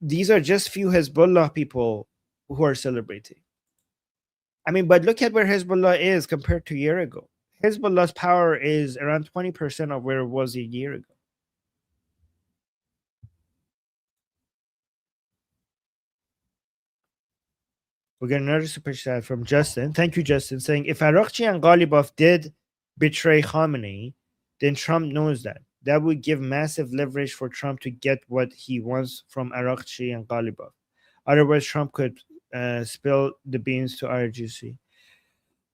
These are just few Hezbollah people who are celebrating. I mean, but look at where Hezbollah is compared to a year ago. Hezbollah's power is around 20% of where it was a year ago. We got another super chat from Justin. Thank you, Justin, saying if Arakchi and Ghalibaf did betray Khamenei, then Trump knows that. That would give massive leverage for Trump to get what he wants from Arakchi and Ghalibaf. Otherwise, Trump could spill the beans to IRGC.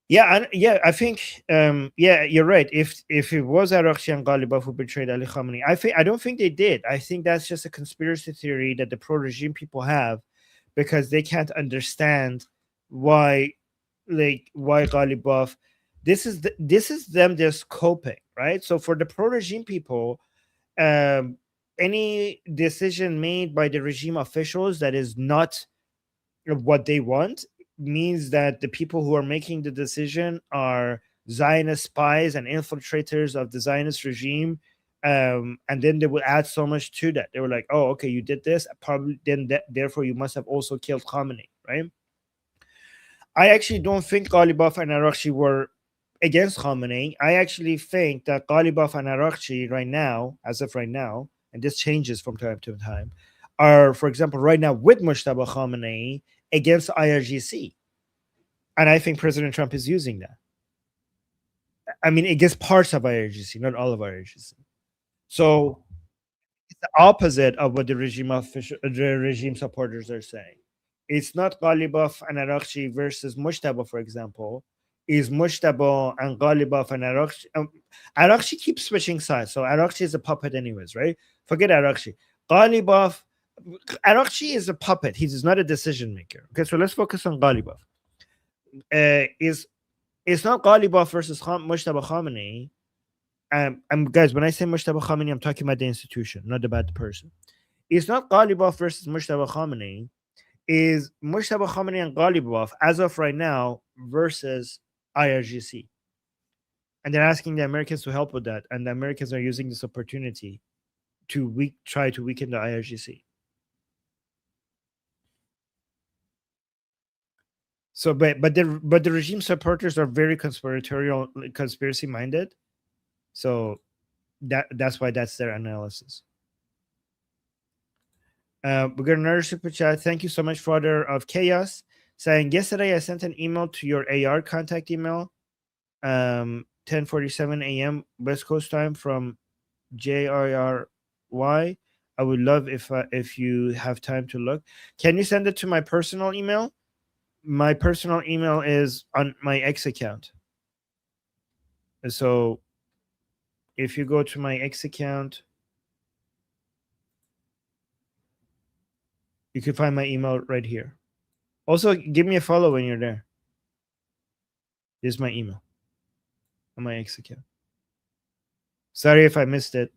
Yeah, I think you're right. If it was Arakchi and Ghalibaf who betrayed Ali Khamenei, I don't think they did. I think that's just a conspiracy theory that the pro-regime people have because they can't understand why Ghalibaf. This is them just coping, right? So for the pro-regime people, any decision made by the regime officials that is not what they want means that the people who are making the decision are Zionist spies and infiltrators of the Zionist regime. And then they will add so much to that. They were like, "Oh, okay, you did this. Probably then, therefore, you must have also killed Khamenei, right?" I actually don't think Ghalibaf and Arakchi were against Khamenei. I actually think that Ghalibaf and Arakchi right now, as of right now, and this changes from time to time, are, for example, right now with Mujtaba Khamenei against IRGC. And I think President Trump is using that. I mean, against parts of IRGC, not all of IRGC. So it's the opposite of what the regime supporters are saying. It's not Ghalibaf and Arakchi versus Mujtaba, for example. Is Mujtaba and Ghalibaf and Arakchi. Arakchi keeps switching sides. So Arakchi is a puppet, anyways, right? Forget Arakchi. Ghalibaf, Arakchi is a puppet. He's not a decision maker. Okay, so let's focus on Ghalibaf. It's not Ghalibaf versus Mujtaba Khamenei. Guys, when I say Mujtaba Khamenei, I'm talking about the institution, not about the person. It's not Ghalibaf versus Mujtaba Khamenei. Is Mujtaba Khamenei and Ghalibaf as of right now versus IRGC. And they're asking the Americans to help with that. And the Americans are using this opportunity to try to weaken the IRGC. So, but the regime supporters are very conspiratorial, conspiracy minded. So that's why that's their analysis. We got another super chat. Thank you so much, Father of Chaos, saying yesterday I sent an email to your AR contact email, 10:47 a.m. West Coast time from JRY. I would love if you have time to look. Can you send it to my personal email? My personal email is on my X account. So if you go to my X account, you can find my email right here. Also, give me a follow when you're there. This is my email on my X account. Sorry if I missed it.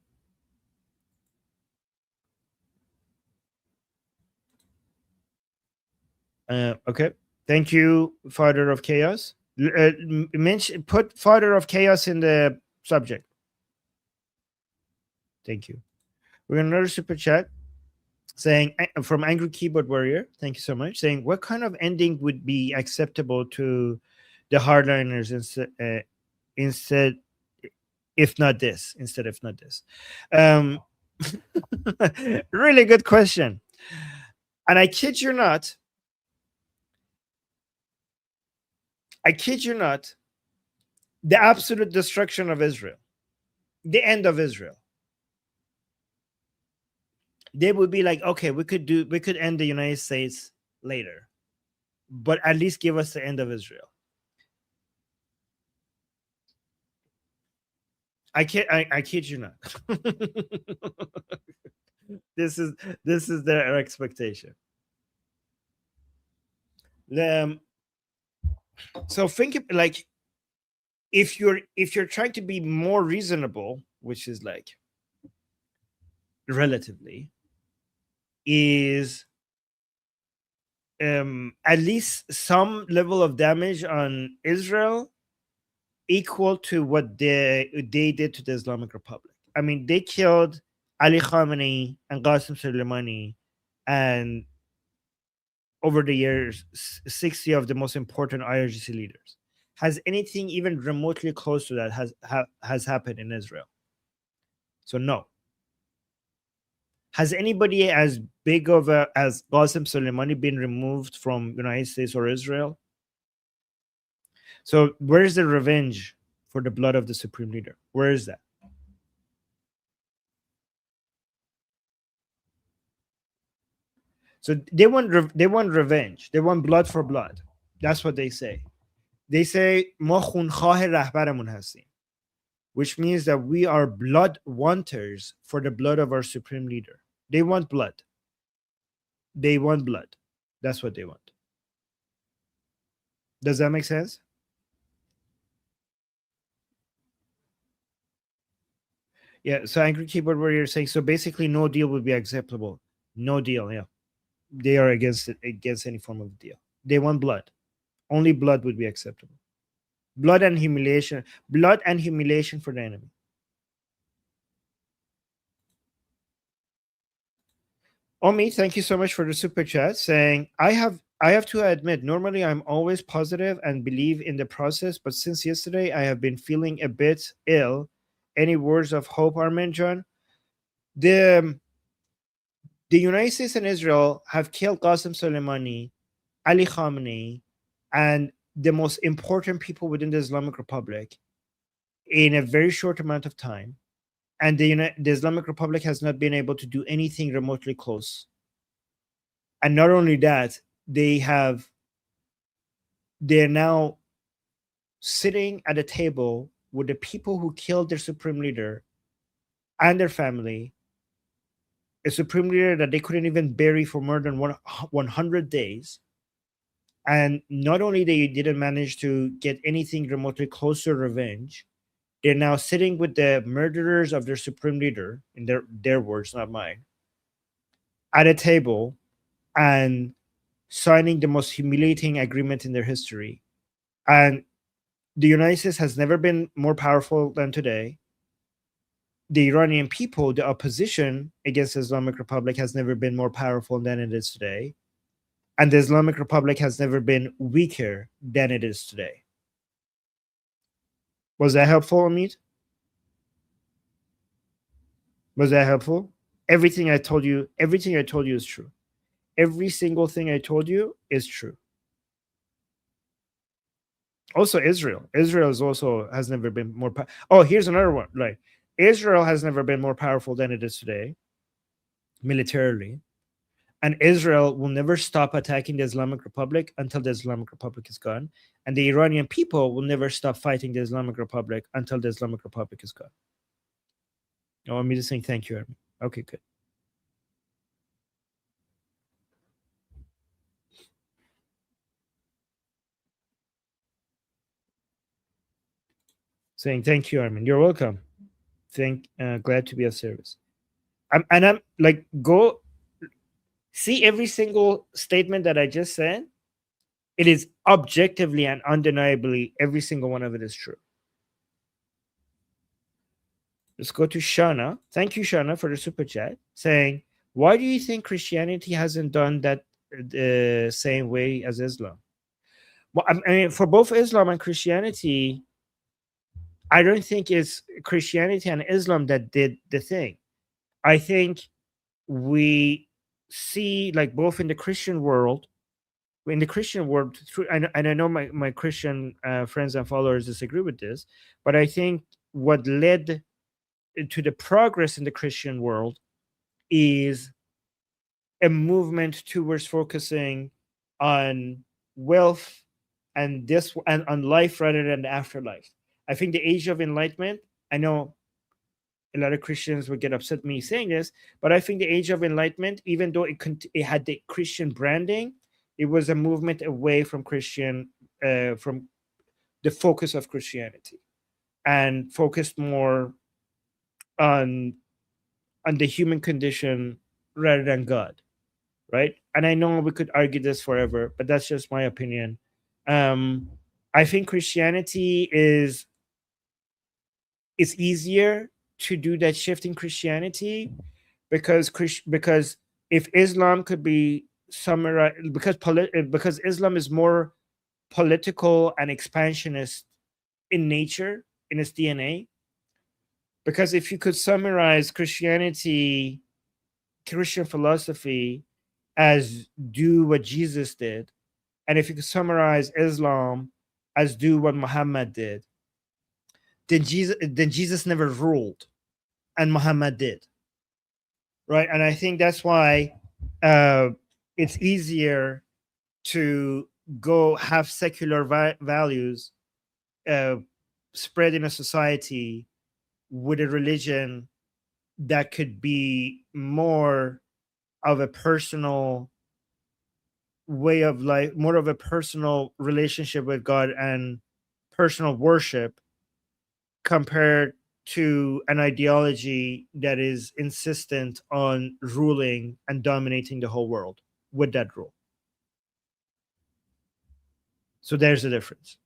Okay. Thank you, Father of Chaos. Put Father of Chaos in the subject. Thank you. We're gonna another super chat saying from Angry Keyboard Warrior. Thank you so much. Saying what kind of ending would be acceptable to the hardliners instead, if not this, instead if not this. Um, really good question. And I kid you not, the absolute destruction of Israel, the end of Israel. They would be like, okay, we could end the United States later, but at least give us the end of Israel. I kid you not. this is their expectation. Um, so think like if you're trying to be more reasonable, which is like relatively, is at least some level of damage on Israel equal to what they did to the Islamic Republic. I mean, they killed Ali Khamenei and Qasem Soleimani, and over the years, 60 of the most important IRGC leaders. Has anything even remotely close to that has happened in Israel? So no. Has anybody as big of a as Qasem Soleimani been removed from United States or Israel? So where is the revenge for the blood of the supreme leader? Where is that? So they want revenge. They want blood for blood. That's what they say. They say ما خونخواه رهبرمون هستیم, which means that we are blood wanters for the blood of our supreme leader. They want blood. They want blood. That's what they want. Does that make sense? Yeah. So Angry Keyboard Warrior saying so basically no deal would be acceptable. No deal. Yeah. They are against it, against any form of deal. They want blood. Only blood would be acceptable. Blood and humiliation. Blood and humiliation for the enemy. Omi, thank you so much for the super chat saying I have to admit, normally I'm always positive and believe in the process, but since yesterday I have been feeling a bit ill. Any words of hope, Armin John? The the United States and Israel have killed Qasem Soleimani, Ali Khamenei, and the most important people within the Islamic Republic in a very short amount of time. And the Islamic Republic has not been able to do anything remotely close. And not only that, they're now sitting at a table with the people who killed their supreme leader and their family, a supreme leader that they couldn't even bury for more than 100 days. And not only they didn't manage to get anything remotely close to revenge, they're now sitting with the murderers of their supreme leader, in their words, not mine, at a table and signing the most humiliating agreement in their history. And the United States has never been more powerful than today. The Iranian people, the opposition against the Islamic Republic, has never been more powerful than it is today. And the Islamic Republic has never been weaker than it is today. Was that helpful, Amit? Was that helpful? Everything I told you is true. Every single thing I told you is true. Also, Israel is also has never been more. Oh, here's another one. Like Israel has never been more powerful than it is today, militarily, and Israel will never stop attacking the Islamic Republic until the Islamic Republic is gone, and the Iranian people will never stop fighting the Islamic Republic until the Islamic Republic is gone. Oh, I'm just saying thank you, Armin. Okay, good. Saying thank you, Armin. You're welcome. Glad to be of service. I'm like, go see every single statement that I just said It is objectively and undeniably every single one of it is true. Let's go to Shana. Thank you, Shana, for the super chat saying, why do you think Christianity hasn't done that the same way as Islam? Well, I mean, for both Islam and Christianity, I don't think it's Christianity and Islam that did the thing. I think we see, like, both in the Christian world, through, and I know my Christian friends and followers disagree with this, but I think what led to the progress in the Christian world is a movement towards focusing on wealth and this and on life rather than the afterlife. I think the age of enlightenment, I know a lot of Christians would get upset me saying this, but I think the age of enlightenment, even though it had the Christian branding, it was a movement away from from the focus of Christianity, and focused more on the human condition rather than God, right? And I know we could argue this forever, but that's just my opinion. Um, I think Christianity is it's easier to do that shift in Christianity because if Islam could be summarized, because Islam is more political and expansionist in nature, in its DNA. Because if you could summarize Christian philosophy as do what Jesus did, and if you could summarize Islam as do what Muhammad did, then Jesus never ruled, and Muhammad did, right? And I think that's why uh, it's easier to go have secular values uh, spread in a society with a religion that could be more of a personal way of life, more of a personal relationship with God and personal worship, compared to an ideology that is insistent on ruling and dominating the whole world with that rule. So there's a difference.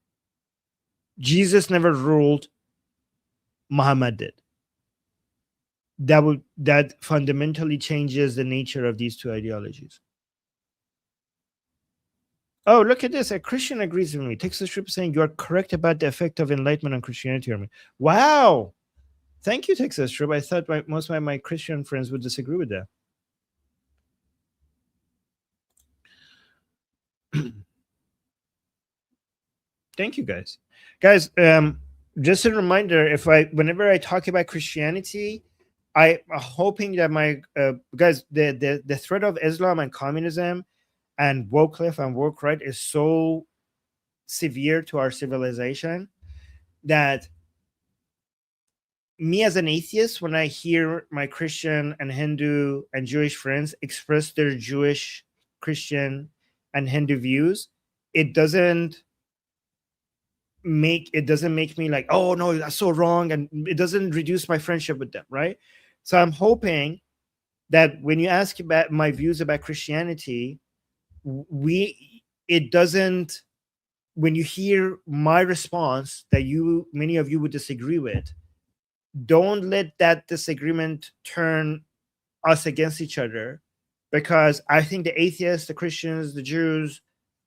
Jesus never ruled, Muhammad did. That fundamentally changes the nature of these two ideologies. Oh, look at this. A Christian agrees with me. Takes the strip saying you are correct about the effect of enlightenment on Christianity on me. Wow. Thank you, Texas Strip. I thought most of my Christian friends would disagree with that. Thank you, guys. Guys, just a reminder, whenever I talk about Christianity, I'm hoping that my guys, the threat of Islam and communism and woke left and woke right is so severe to our civilization that me as an atheist, when I hear my Christian and Hindu and Jewish friends express their Jewish, Christian, and Hindu views, it doesn't make me like, oh no, that's so wrong, and it doesn't reduce my friendship with them, right? So I'm hoping that when you ask about my views about Christianity, it doesn't, when you hear my response that many of you would disagree with, don't let that disagreement turn us against each other, because I think the atheists, the Christians, the Jews,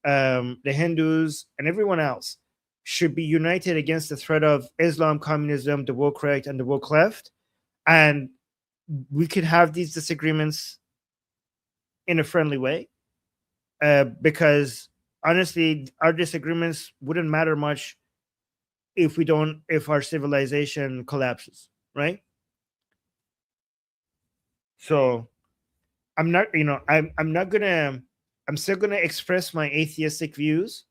the Hindus, and everyone else should be united against the threat of Islam, communism, the woke right, and the woke left. And we could have these disagreements in a friendly way, because honestly, our disagreements wouldn't matter much if our civilization collapses, right? So I'm not, I'm not gonna, I'm still gonna express my atheistic views,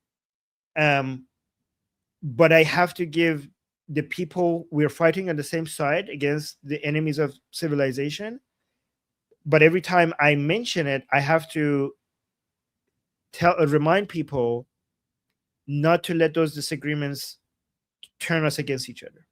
but I have to give the people we're fighting on the same side against the enemies of civilization. But every time I mention it, I have to remind people not to let those disagreements turn us against each other.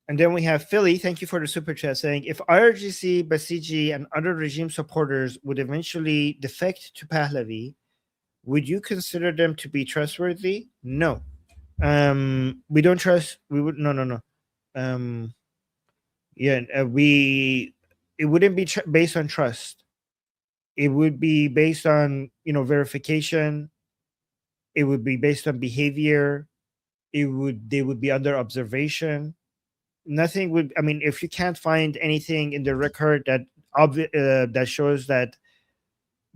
And then we have Philly. Thank you for the super chat saying if IRGC, Basiji, and other regime supporters would eventually defect to Pahlavi, would you consider them to be trustworthy? No. We don't trust. We would no no no. Um, yeah, we it wouldn't be based on trust. It would be based on verification. It would be based on behavior. They would be under observation. Nothing would. I mean, if you can't find anything in the record that shows that,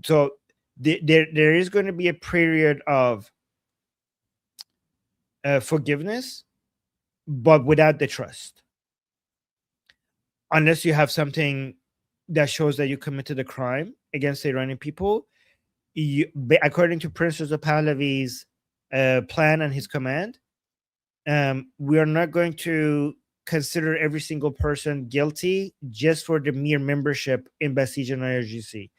so there is going to be a period of forgiveness, but without the trust, unless you have something that shows that you committed a crime against the Iranian people. According to Prince Reza Pahlavi's plan and his command, we are not going to consider every single person guilty just for the mere membership in Basij and IRGC.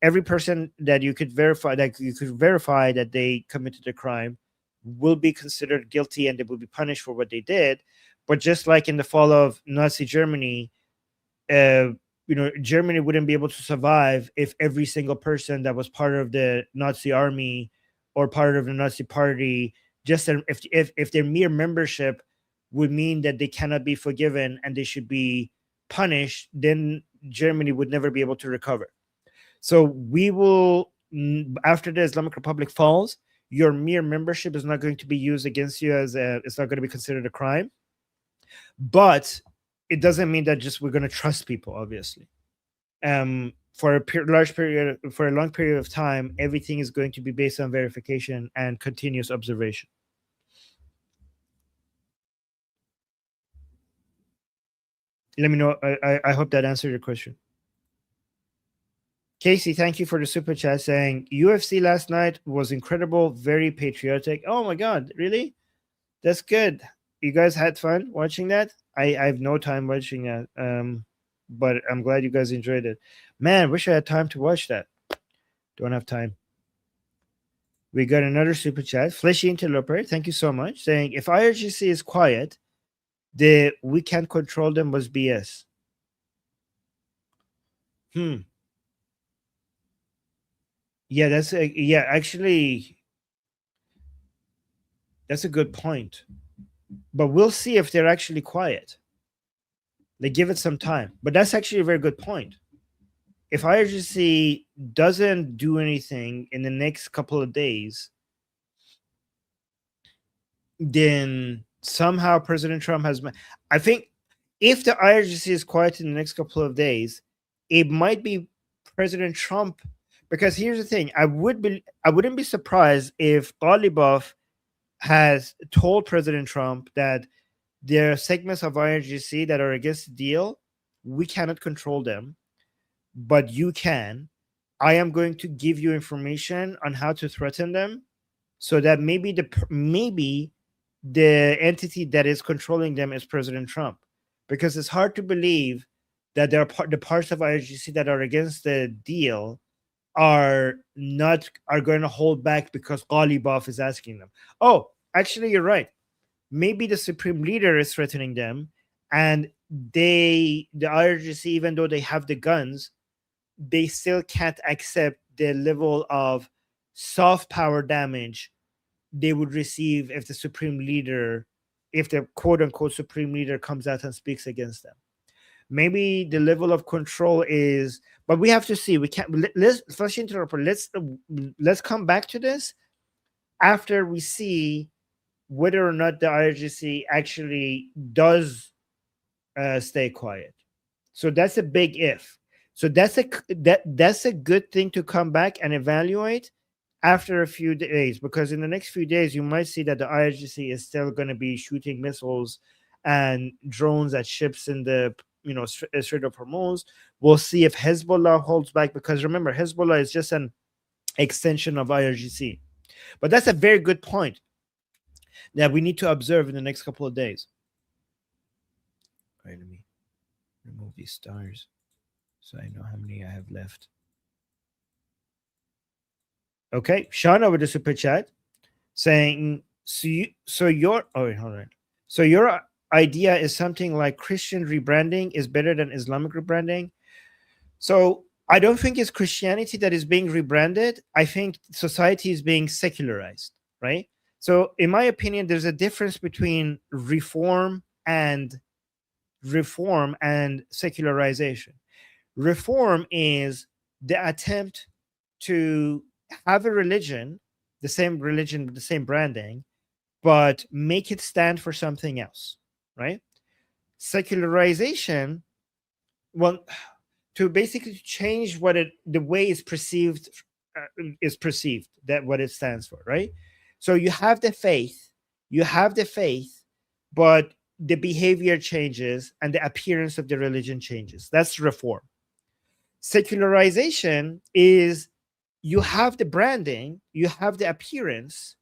Every person that you could verify that they committed a crime will be considered guilty and they will be punished for what they did. But just like in the fall of Nazi Germany, Germany wouldn't be able to survive if every single person that was part of the Nazi army or part of the Nazi party, just if their mere membership would mean that they cannot be forgiven and they should be punished, then Germany would never be able to recover. So we will, after the Islamic Republic falls, your mere membership is not going to be used against you it's not going to be considered a crime. But it doesn't mean that just we're going to trust people, obviously. For a long period of time, everything is going to be based on verification and continuous observation. Let me know. I hope that answered your question. Casey, thank you for the super chat saying UFC last night was incredible, very patriotic. Oh my God, really? That's good. You guys had fun watching that? I have no time watching that. But I'm glad you guys enjoyed it. Man, wish I had time to watch that. Don't have time. We got another super chat. Fleshy Interloper, thank you so much. Saying if IRGC is quiet, the we can't control them was BS. Yeah, actually, that's a good point. But we'll see if they're actually quiet. They give it some time. But that's actually a very good point. If IRGC doesn't do anything in the next couple of days, then somehow President Trump has. I think if the IRGC is quiet in the next couple of days, it might be President Trump. Because here's the thing: I wouldn't be surprised if Ghalibaf has told President Trump that there are segments of IRGC that are against the deal. We cannot control them, but you can. I am going to give you information on how to threaten them, so that maybe the entity that is controlling them is President Trump, because it's hard to believe that there are the parts of IRGC that are against the deal are going to hold back because Ghalibaf is asking them. Oh, actually, you're right. Maybe the supreme leader is threatening them, and the IRGC, even though they have the guns, they still can't accept the level of soft power damage they would receive if the quote unquote supreme leader comes out and speaks against them. Maybe the level of control is, but we have to see. We can't. Let's interrupt. Let's come back to this after we see whether or not the IRGC actually does stay quiet. So that's a big if. So that's a good thing to come back and evaluate after a few days, because in the next few days you might see that the IRGC is still going to be shooting missiles and drones at ships in the Strait of Hormuz. We'll see if Hezbollah holds back, because remember, Hezbollah is just an extension of IRGC. But that's a very good point that we need to observe in the next couple of days. All right, let me remove these stars so I know how many I have left. Okay, Shauna with the super chat saying, so you're, oh wait, hold on. So idea is something like Christian rebranding is better than Islamic rebranding. So I don't think it's Christianity that is being rebranded. I think society is being secularized, right? So in my opinion, there's a difference between reform and secularization. Reform is the attempt to have a religion, the same religion with the same branding, but make it stand for something else, right? Secularization, well, to basically change the way is perceived, that what it stands for, right? So you have the faith, but the behavior changes and the appearance of the religion changes. That's reform. Secularization is you have the branding, you have the appearance,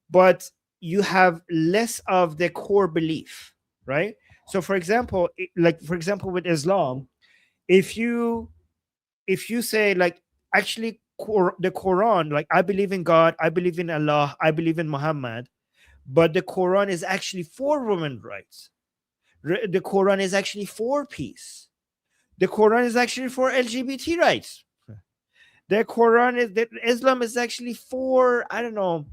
but you have less of the core belief, right? So for example, with Islam, if you say like, actually, the Quran, like, I believe in God, I believe in Allah, I believe in Muhammad, but the Quran is actually for women's rights. The Quran is actually for peace. The Quran is actually for LGBT rights. The Quran is that Islam is actually for, I don't know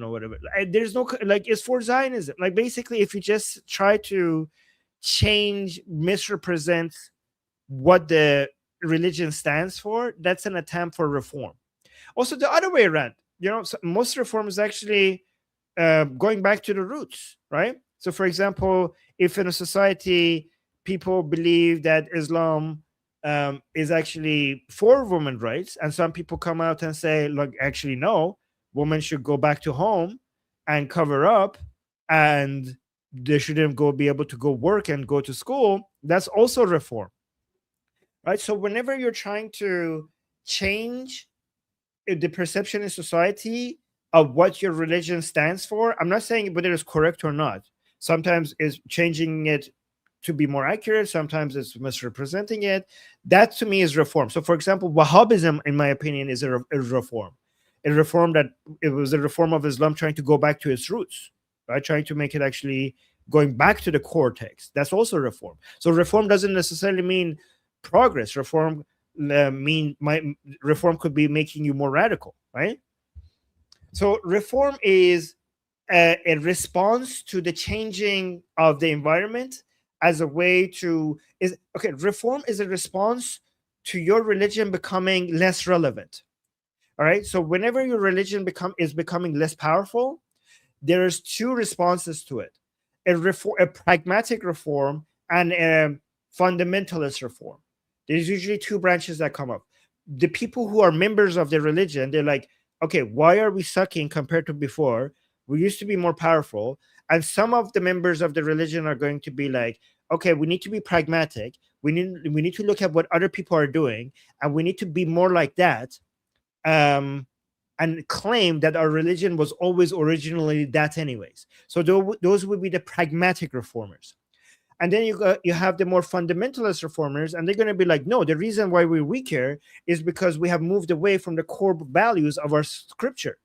whatever. There's no, like, it's for Zionism. Like, basically, if you just try to misrepresent what the religion stands for, that's an attempt for reform. Also, the other way around, so most reform is actually going back to the roots, right? So, for example, if in a society people believe that Islam is actually for women's rights, and some people come out and say, look, actually, no, women should go back to home and cover up, and they shouldn't be able to go work and go to school, that's also reform, right? So whenever you're trying to change the perception in society of what your religion stands for, I'm not saying whether it's correct or not. Sometimes it's changing it to be more accurate, sometimes it's misrepresenting it. That to me is reform. So for example, Wahhabism, in my opinion, is a reform. It was a reform of Islam trying to go back to its roots, right? Trying to make it actually going back to the core text. That's also reform. So reform doesn't necessarily mean progress. Reform could be making you more radical, right? So reform is a response to the changing of the environment as a way to reform is a response to your religion becoming less relevant. All right. So whenever your religion is becoming less powerful, there's two responses to it: a pragmatic reform and a fundamentalist reform. There's usually two branches that come up. The people who are members of the religion, they're like, okay, why are we sucking compared to before? We used to be more powerful. And some of the members of the religion are going to be like, okay, we need to be pragmatic. We need to look at what other people are doing, and we need to be more like that. And claim that our religion was always originally that anyways. So those would be the pragmatic reformers. And then you have the more fundamentalist reformers, and they're going to be like, no, the reason why we're weaker is because we have moved away from the core values of our scripture.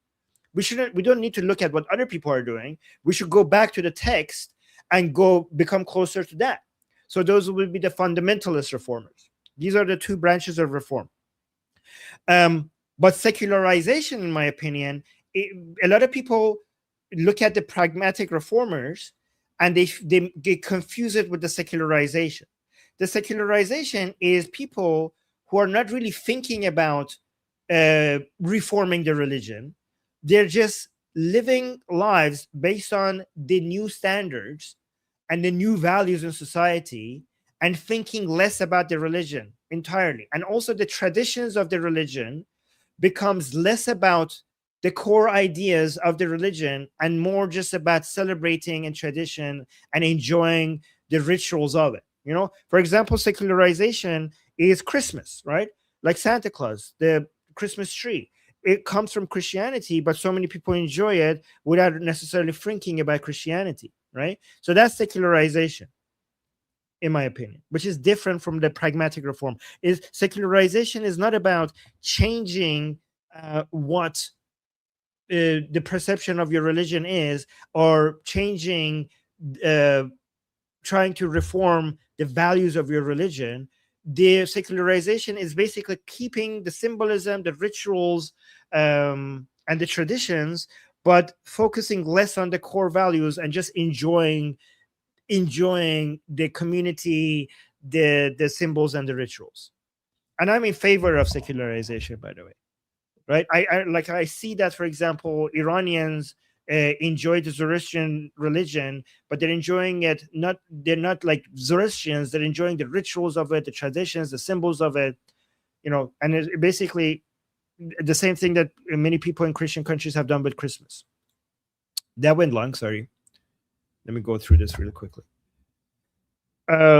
We don't need to look at what other people are doing. We should go back to the text and go become closer to that. So those will be the fundamentalist reformers. These are the two branches of reform. But secularization, in my opinion, a lot of people look at the pragmatic reformers and they get confused with the secularization. The secularization is people who are not really thinking about reforming the religion. They're just living lives based on the new standards and the new values in society, and thinking less about the religion entirely. And also the traditions of the religion becomes less about the core ideas of the religion and more just about celebrating and tradition and enjoying the rituals of it. For example, secularization is Christmas, right? Like Santa Claus, the Christmas tree. It comes from Christianity, but so many people enjoy it without necessarily thinking about Christianity, right? So that's secularization, in my opinion, which is different from the pragmatic reform. Is secularization is not about changing what the perception of your religion is, or changing uh, trying to reform the values of your religion. The secularization is basically keeping the symbolism, the rituals, and the traditions, but focusing less on the core values and just enjoying the community, the symbols and the rituals. And I'm in favor of secularization, by the way. Right? I see that, for example, Iranians enjoy the Zoroastrian religion, but they're enjoying it not. They're not like Zoroastrians. They're enjoying the rituals of it, the traditions, the symbols of it. And it's basically the same thing that many people in Christian countries have done with Christmas. That went long. Sorry. Let me go through this really quickly.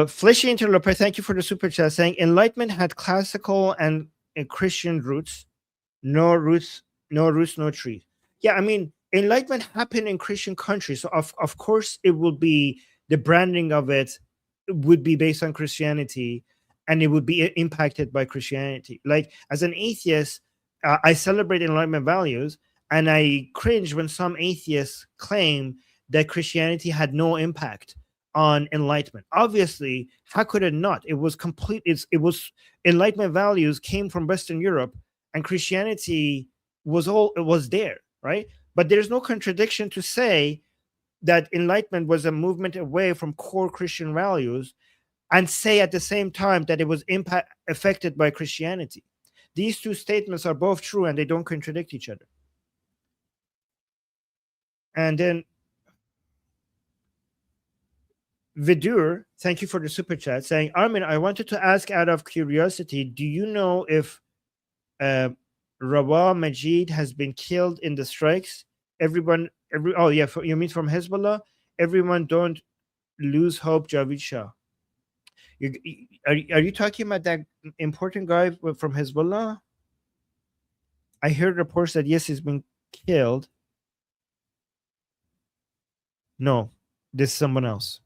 Fleshy Interloper, thank you for the super chat, saying Enlightenment had classical and Christian roots. No roots, no tree. Yeah, I mean, enlightenment happened in Christian countries, so of course it will be, the branding of it would be based on Christianity, and it would be impacted by Christianity. Like, as an atheist, I celebrate enlightenment values, and I cringe when some atheists claim that Christianity had no impact on enlightenment. Obviously, how could it not? It was complete. It was enlightenment values came from Western Europe, and Christianity it was there, right? But there's no contradiction to say that enlightenment was a movement away from core Christian values, and say at the same time that it was affected by Christianity. These two statements are both true, and they don't contradict each other. And then Vidur, thank you for the super chat, saying, Armin, I wanted to ask out of curiosity, do you know if Rawah Majid has been killed in the strikes? Oh yeah, you mean from Hezbollah? Everyone don't lose hope, Javid Shah. Are you talking about that important guy from Hezbollah? I heard reports that yes, he's been killed. No, this is someone else.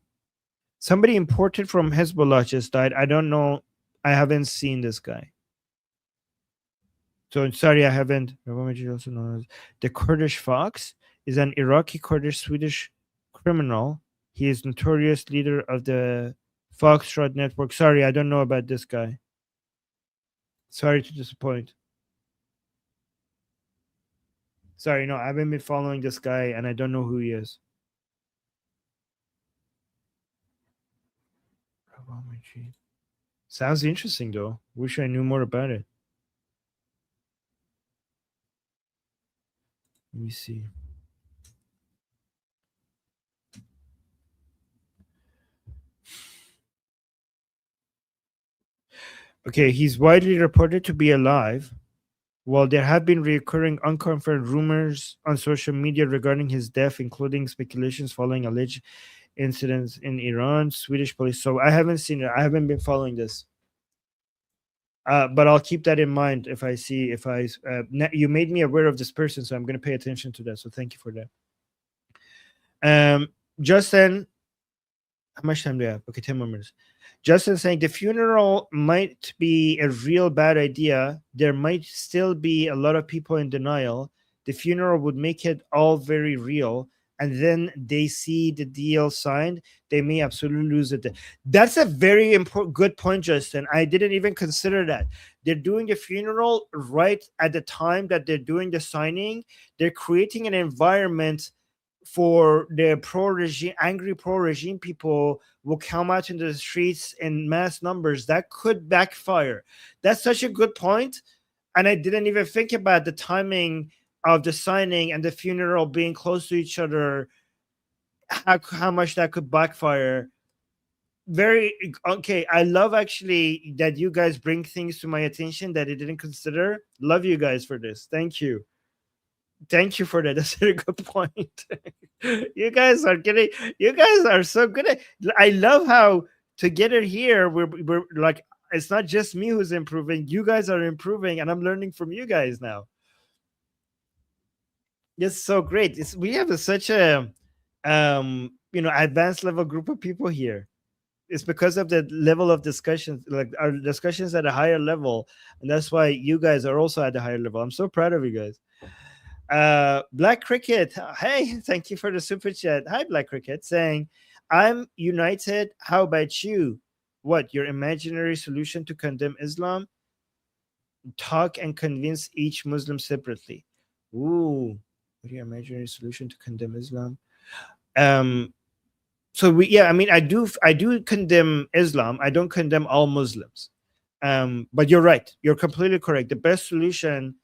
Somebody imported from Hezbollah just died. I don't know. I haven't seen this guy. So sorry, I haven't. Also known as the Kurdish Fox is an Iraqi Kurdish Swedish criminal. He is notorious leader of the Foxtrot network. Sorry, I don't know about this guy. Sorry to disappoint. Sorry, no, I haven't been following this guy, and I don't know who he is. Sounds interesting, though. Wish I knew more about it. Let me see. Okay, he's widely reported to be alive. While there have been recurring unconfirmed rumors on social media regarding his death, including speculations following alleged incidents in Iran, Swedish police. So I haven't seen it. I haven't been following this. But I'll keep that in mind if I see, you made me aware of this person, so I'm going to pay attention to that. So thank you for that. Justin, how much time do we have? Okay, 10 more minutes. Justin saying the funeral might be a real bad idea. There might still be a lot of people in denial. The funeral would make it all very real. And then they see the deal signed, they may absolutely lose it. That's a very important, good point, Justin. I didn't even consider that. They're doing the funeral right at the time that they're doing the signing. They're creating an environment for the angry pro-regime people will come out into the streets in mass numbers. That could backfire. That's such a good point. And I didn't even think about the timing of the signing and the funeral being close to each other, how much that could backfire. Very okay. I love actually that you guys bring things to my attention that I didn't consider. Love you guys for this. Thank you. Thank you for that. That's a good point. You guys are so good at. I love how together here we're like, it's not just me who's improving. You guys are improving, and I'm learning from you guys now. It's so great. We have such a advanced level group of people here. It's because of the level of discussions, like our discussions at a higher level, and that's why you guys are also at a higher level. I'm so proud of you guys. Black Cricket, hey, thank you for the super chat. Hi, Black Cricket, saying I'm united. How about you? What your imaginary solution to condemn Islam? Talk and convince each Muslim separately. Ooh, what your imaginary solution to condemn Islam? Um, so we, yeah, I mean, I do condemn Islam. I don't condemn all Muslims. But you're right. You're completely correct. The best solution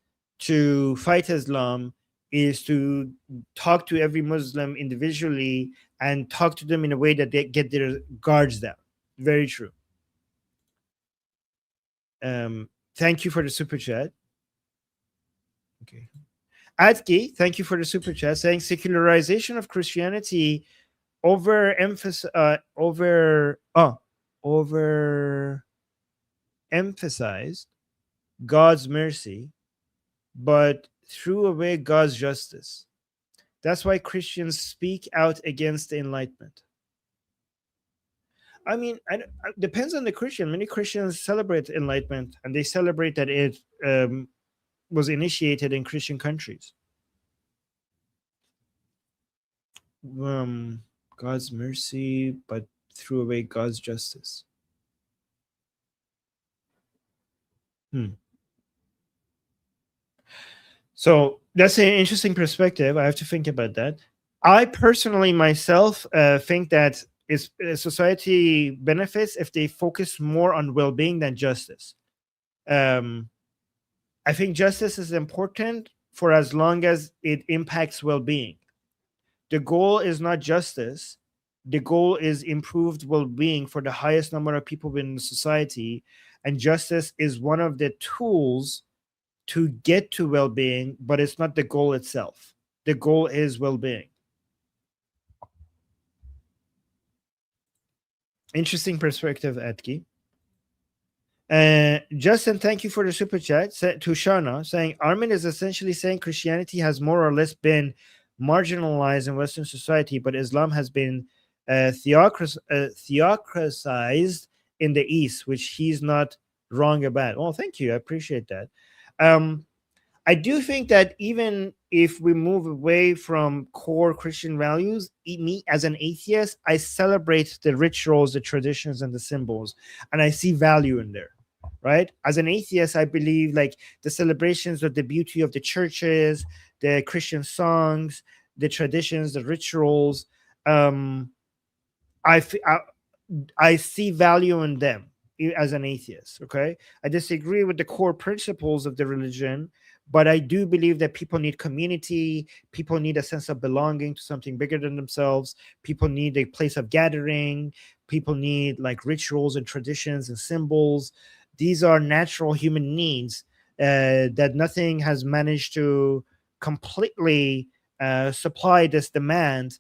to fight Islam is to talk to every Muslim individually and talk to them in a way that they get their guards down. Very true. Thank you for the super chat. Okay. Adki, thank you for the super chat saying secularization of Christianity over emphasized God's mercy, but threw away God's justice. That's why Christians speak out against the Enlightenment. I mean, depends on the Christian. Many Christians celebrate Enlightenment, and they celebrate that it was initiated in Christian countries. God's mercy, but threw away God's justice. So that's an interesting perspective. I have to think about that. I personally myself think that society benefits if they focus more on well-being than justice. I think justice is important for as long as it impacts well-being. The goal is not justice. The goal is improved well-being for the highest number of people in society, and justice is one of the tools to get to well-being, but it's not the goal itself. The goal is well-being. Interesting perspective, Edki. Justin, thank you for the super chat to Shana, saying Armin is essentially saying Christianity has more or less been marginalized in Western society, but Islam has been theocratized in the East, which he's not wrong about. Well, thank you. I appreciate that. I do think that even if we move away from core Christian values, me as an atheist, I celebrate the rituals, the traditions, and the symbols, and I see value in there. Right? As an atheist, I believe like the celebrations of the beauty of the churches, the Christian songs, the traditions, the rituals. I see value in them as an atheist. Okay, I disagree with the core principles of the religion, but I do believe that people need community. People need a sense of belonging to something bigger than themselves. People need a place of gathering. People need like rituals and traditions and symbols. These are natural human needs that nothing has managed to completely supply this demand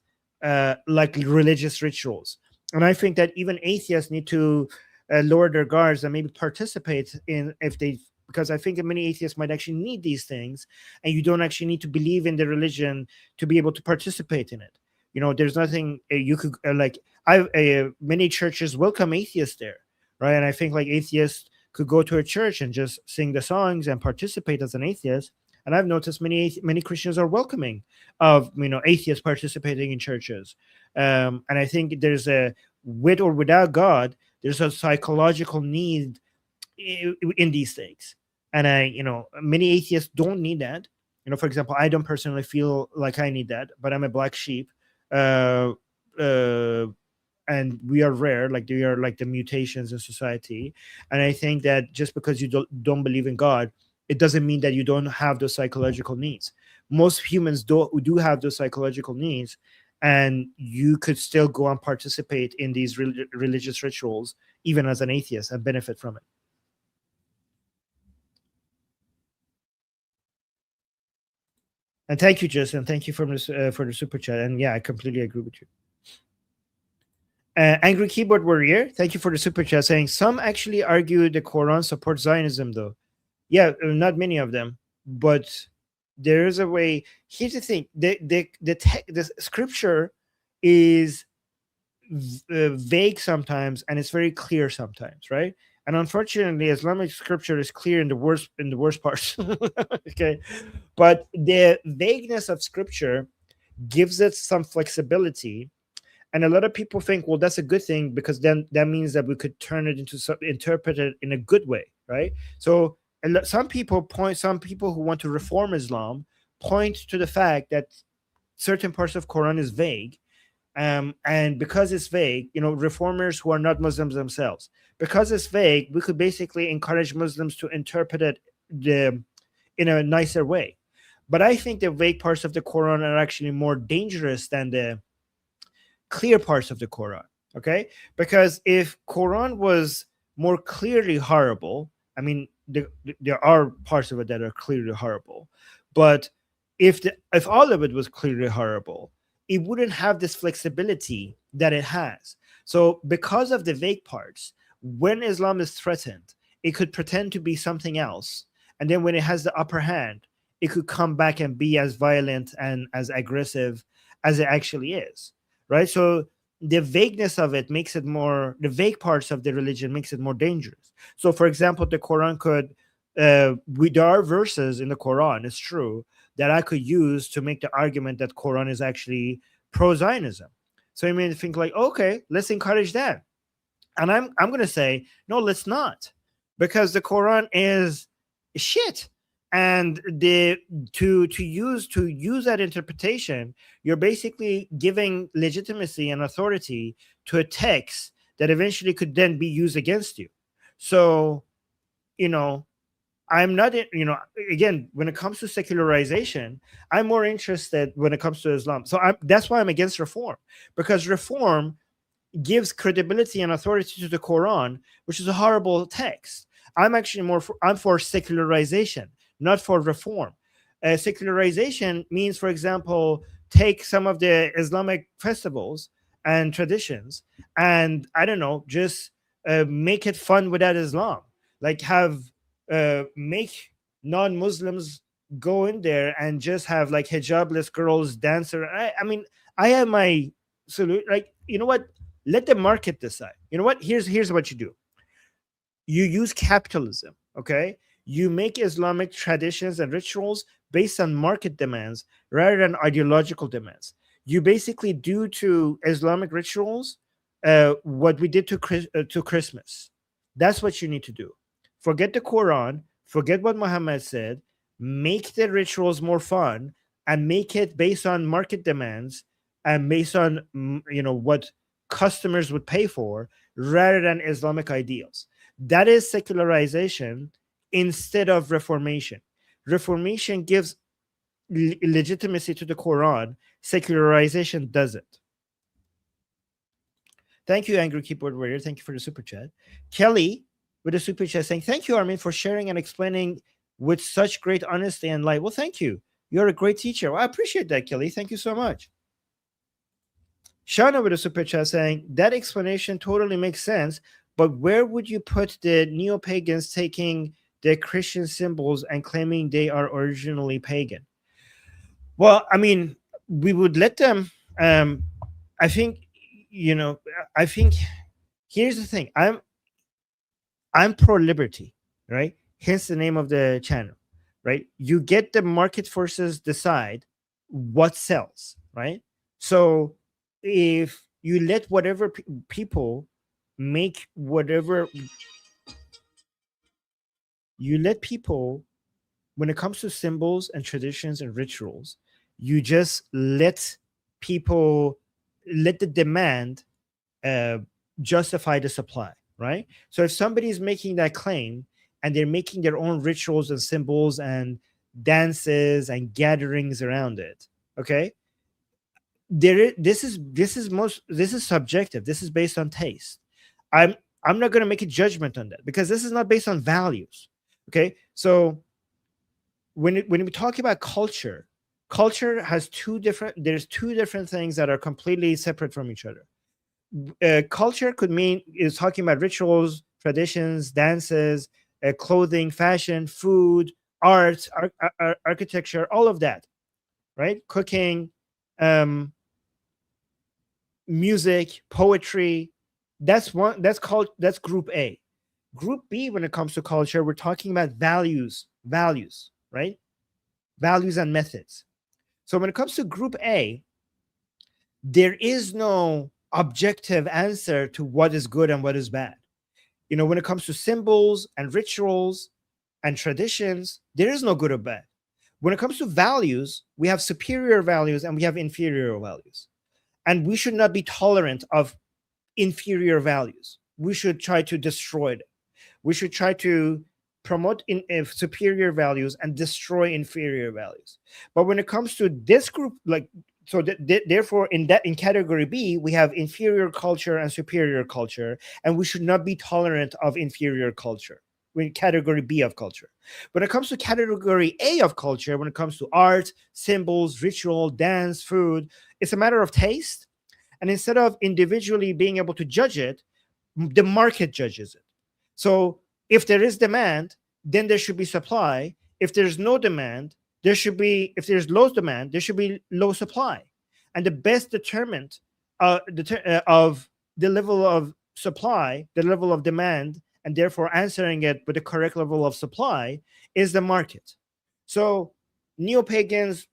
like religious rituals. And I think that even atheists need to lower their guards and maybe participate in if they, because I think that many atheists might actually need these things, and you don't actually need to believe in the religion to be able to participate in it. You know, there's nothing you could like. Many churches welcome atheists there, right? And I think like atheists could go to a church and just sing the songs and participate as an atheist. And I've noticed many Christians are welcoming of atheists participating in churches. And I think there's a, with or without God, there's a psychological need in these things. And many atheists don't need that. For example, I don't personally feel like I need that, but I'm a black sheep. And we are rare, like they are like the mutations in society. And I think that just because you don't believe in God, it doesn't mean that you don't have those psychological needs. Most humans do have those psychological needs, and you could still go and participate in these religious rituals even as an atheist and benefit from it. And thank you, Justin. Thank you for the super chat. And yeah, I completely agree with you. Angry Keyboard Warrior, thank you for the super chat, saying some actually argue the Quran supports Zionism, though. Yeah, not many of them, but there is a way. Here's the thing: the scripture is vague sometimes, and it's very clear sometimes, right? And unfortunately, Islamic scripture is clear in the worst parts. Okay, but the vagueness of scripture gives it some flexibility, And a lot of people think, well, that's a good thing because then that means that we could turn it into interpret it in a good way, right? So some people who want to reform Islam point to the fact that certain parts of Quran is vague, and because it's vague, reformers who are not Muslims themselves, because it's vague, we could basically encourage Muslims to interpret it the, in a nicer way. But I think the vague parts of the Quran are actually more dangerous than the clear parts of the Quran. Okay, because if Quran was more clearly horrible, I mean, there are parts of it that are clearly horrible, but if all of it was clearly horrible, it wouldn't have this flexibility that it has. So because of the vague parts, when Islam is threatened, it could pretend to be something else, and then when it has the upper hand, it could come back and be as violent and as aggressive as it actually is, right? So the vagueness of it makes it more, the vague parts of the religion makes it more dangerous. So for example, the Quran could, there are verses in the Quran, it's true, that I could use to make the argument that Quran is actually pro-Zionism. So you may think like, okay, let's encourage that. And I'm going to say, no, let's not, because the Quran is shit. And to use that interpretation, you're basically giving legitimacy and authority to a text that eventually could then be used against you. So, you know, I'm not, again, when it comes to secularization, I'm more interested when it comes to Islam. So that's why I'm against reform, because reform gives credibility and authority to the Quran, which is a horrible text. I'm actually I'm for secularization, not for reform. Secularization means, for example, take some of the Islamic festivals and traditions, and I don't know, just make it fun without Islam. Like have make non-Muslims go in there and just have like hijabless girls dance. I mean, I have my salute. Like, you know what? Let the market decide. You know what? Here's what you do. You use capitalism, okay? You make Islamic traditions and rituals based on market demands rather than ideological demands. You basically do to Islamic rituals what we did to Christmas. That's what you need to do. Forget the Quran, forget what Muhammad said, make the rituals more fun, and make it based on market demands and based on what customers would pay for rather than Islamic ideals. That is secularization instead of reformation. Reformation gives legitimacy to the Quran, secularization doesn't. Thank you, Angry Keyboard Warrior. Thank you for the super chat. Kelly with a super chat saying, thank you, Armin, for sharing and explaining with such great honesty and light. Well, thank you. You're a great teacher. Well, I appreciate that, Kelly. Thank you so much. Shauna with a super chat saying, that explanation totally makes sense, but where would you put the neo-pagans taking their Christian symbols and claiming they are originally pagan? Well, I mean, we would let them. I think, I think here's the thing. I'm pro liberty, right? Hence the name of the channel, right? You get the market forces decide what sells, right? So if you let whatever people make whatever, you let people, when it comes to symbols and traditions and rituals, you just let people, let the demand justify the supply, right? So if somebody is making that claim and they're making their own rituals and symbols and dances and gatherings around it, okay, this is subjective. This is based on taste. I'm not going to make a judgment on that because this is not based on values. Okay, so when we talk about culture, culture has there's two different things that are completely separate from each other. Culture is talking about rituals, traditions, dances, clothing, fashion, food, art, architecture, all of that, right? Cooking, music, poetry. That's group A. Group B, when it comes to culture, we're talking about values, right? Values and methods. So when it comes to group A, there is no objective answer to what is good and what is bad. When it comes to symbols and rituals and traditions, there is no good or bad. When it comes to values, we have superior values and we have inferior values. And we should not be tolerant of inferior values. We should try to destroy them. We should try to promote superior values and destroy inferior values. But when it comes to this group, like, so therefore in category B we have inferior culture and superior culture, and we should not be tolerant of inferior culture in category B of culture. When it comes to category A of culture, when it comes to art, symbols, ritual, dance, food, it's a matter of taste. And instead of individually being able to judge it, the market judges it. So if there is demand, then there should be supply. If there's no demand, if there's low demand, there should be low supply. And the best determinant of the level of supply, the level of demand, and therefore answering it with the correct level of supply is the market. So neo-pagans,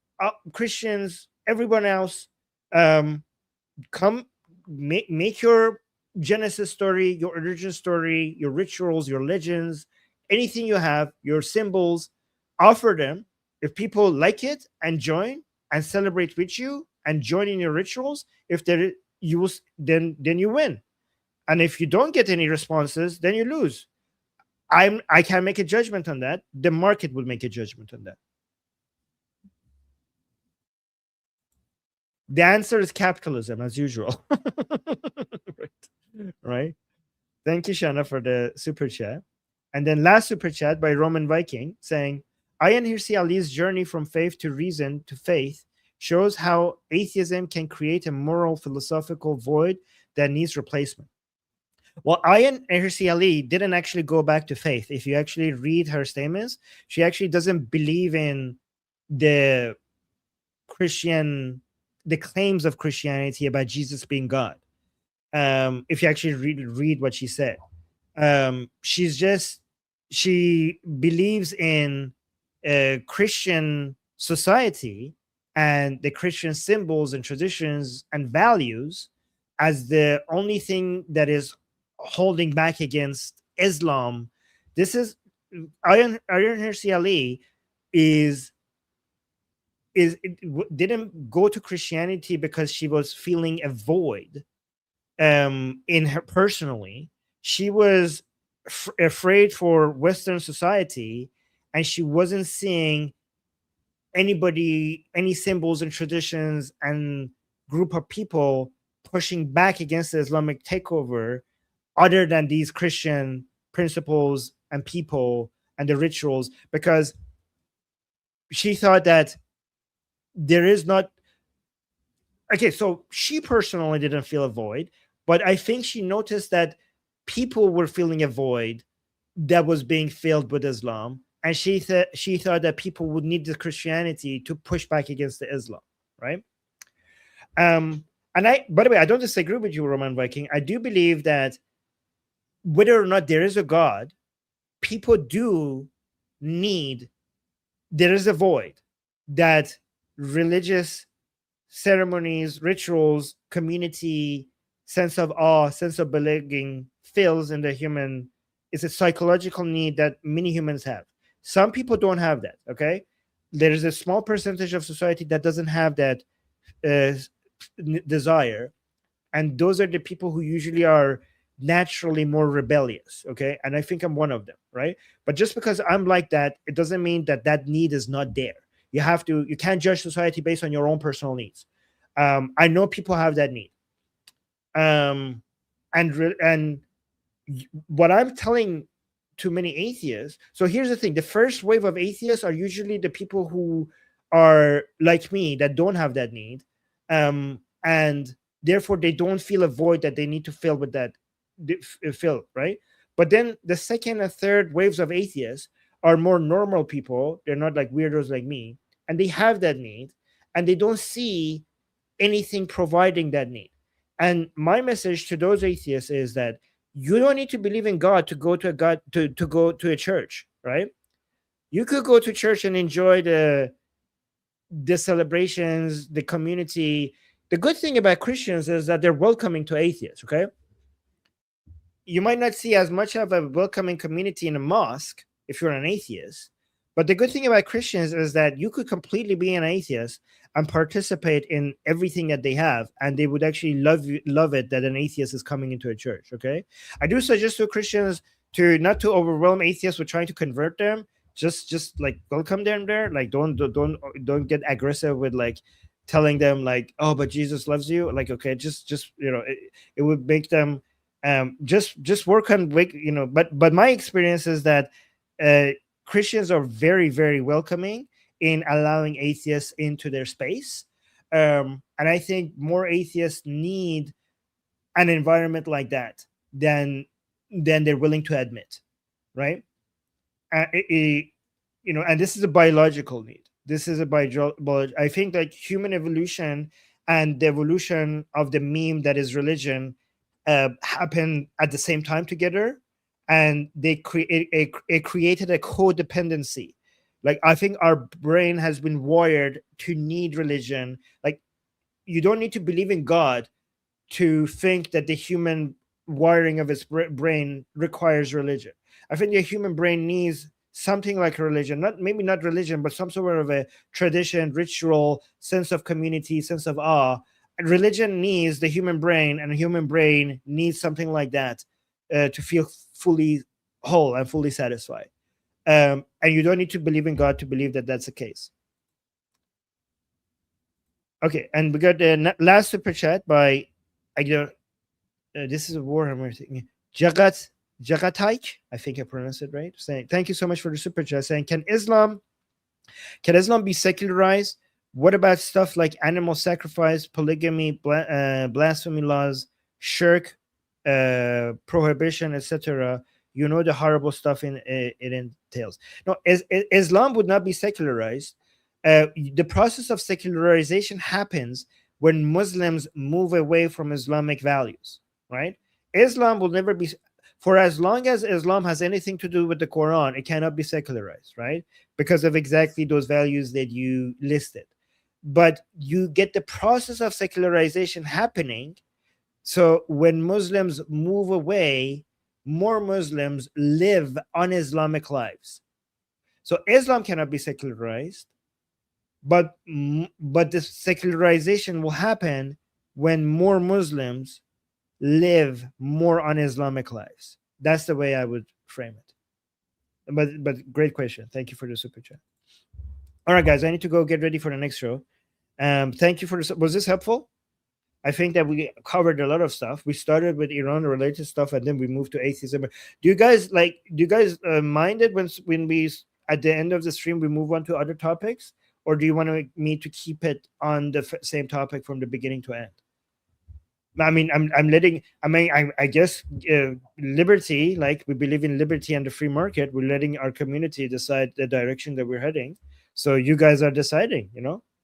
Christians, everyone else, come make your Genesis story, your origin story, your rituals, your legends, anything you have, your symbols, offer them. If people like it and join and celebrate with you and join in your rituals, if there you will, then you win. And if you don't get any responses, then you lose. I can't make a judgment on that. The market will make a judgment on that. The answer is capitalism, as usual. Right? Thank you, Shana, for the super chat. And then last super chat by Roman Viking saying, Ayaan Hirsi Ali's journey from faith to reason to faith shows how atheism can create a moral philosophical void that needs replacement. Well, Ayaan Hirsi Ali didn't actually go back to faith. If you actually read her statements, she actually doesn't believe in the claims of Christianity about Jesus being God. If you actually read what she said, she believes in a Christian society and the Christian symbols and traditions and values as the only thing that is holding back against Islam. This is Ayaan Hirsi Ali didn't go to Christianity because she was feeling a void in her personally. She was afraid for Western society, and she wasn't seeing any symbols and traditions and group of people pushing back against the Islamic takeover other than these Christian principles and people and the rituals, because she thought that there is not. Okay, so she personally didn't feel a void, but I think she noticed that people were feeling a void that was being filled with Islam, and she thought that people would need the Christianity to push back against the Islam, right? And by the way, I don't disagree with you, Roman Viking. I do believe that whether or not there is a God, people do need. There is a void that religious ceremonies, rituals, community, sense of awe, sense of belonging fills in the human. It's a psychological need that many humans have. Some people don't have that. Okay, there is a small percentage of society that doesn't have that desire, and those are the people who usually are naturally more rebellious. Okay, and I think I'm one of them, right? But just because I'm like that, it doesn't mean that need is not there. You can't judge society based on your own personal needs. I know people have that need. And what I'm telling to many atheists. So here's the thing: the first wave of atheists are usually the people who are like me that don't have that need, and therefore they don't feel a void that they need to fill with that fill, right? But then the second and third waves of atheists are more normal people. They're not like weirdos like me, and they have that need, and they don't see anything providing that need. And my message to those atheists is that you don't need to believe in God to go to a God to go to a church, right? You could go to church and enjoy the celebrations, the community. The good thing about Christians is that they're welcoming to atheists. Okay, you might not see as much of a welcoming community in a mosque if you're an atheist. But the good thing about Christians is that you could completely be an atheist and participate in everything that they have, and they would actually love it that an atheist is coming into a church. Okay, I do suggest to Christians to not to overwhelm atheists with trying to convert them. Just like welcome them there. Like don't get aggressive with like telling them like, oh, but Jesus loves you. Like, okay, just it would make them just work on but my experience is that uh Christians are very, very welcoming in allowing atheists into their space. And I think more atheists need an environment like that than they're willing to admit, right? And this is a biological need. This is a biological. I think like human evolution and the evolution of the meme that is religion happen at the same time together, and they it created a codependency. Like I think our brain has been wired to need religion. Like you don't need to believe in God to think that the human wiring of its brain requires religion. I think the human brain needs something like a religion, not maybe not religion, but some sort of a tradition, ritual, sense of community, sense of awe. And religion needs the human brain, and the human brain needs something like that to feel fully whole and fully satisfied. And you don't need to believe in God to believe that that's the case. Okay, and we got the last super chat by I don't. This is a Warhammer thing. Jagataik, I think I pronounced it right. Saying thank you so much for the super chat. Saying can Islam be secularized? What about stuff like animal sacrifice, polygamy, blasphemy laws, shirk, prohibition, etc.? You know the horrible stuff it entails. No, Islam would not be secularized. The process of secularization happens when Muslims move away from Islamic values, right? Islam will never be, for as long as Islam has anything to do with the Quran, it cannot be secularized, right? Because of exactly those values that you listed. But you get the process of secularization happening. So when Muslims move away, more Muslims live un-Islamic lives. So Islam cannot be secularized, but the secularization will happen when more Muslims live more un-Islamic lives. That's the way I would frame it. But great question. Thank you for the super chat. All right, guys, I need to go get ready for the next show. Thank you for this. Was this helpful? I think that we covered a lot of stuff. We started with Iran related stuff, and then we moved to atheism. Do you guys mind it when we at the end of the stream we move on to other topics, or do you want me to keep it on the same topic from the beginning to end? I mean, I guess liberty, like we believe in liberty and the free market. We're letting our community decide the direction that we're heading. So you guys are deciding,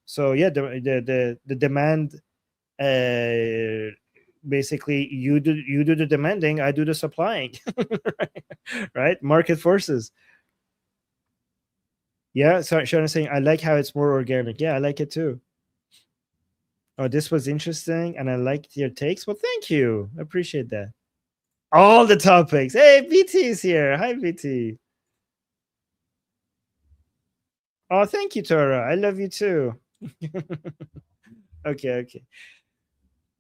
So yeah, the demand. Basically you do the demanding, I do the supplying. Right, market forces. Yeah, sorry, Sean is saying I like how it's more organic. Yeah, I like it too. Oh, this was interesting and I liked your takes. Well, thank you, I appreciate that. All the topics. Hey, BT is here. Hi, BT. Oh, thank you, Tora. I love you too.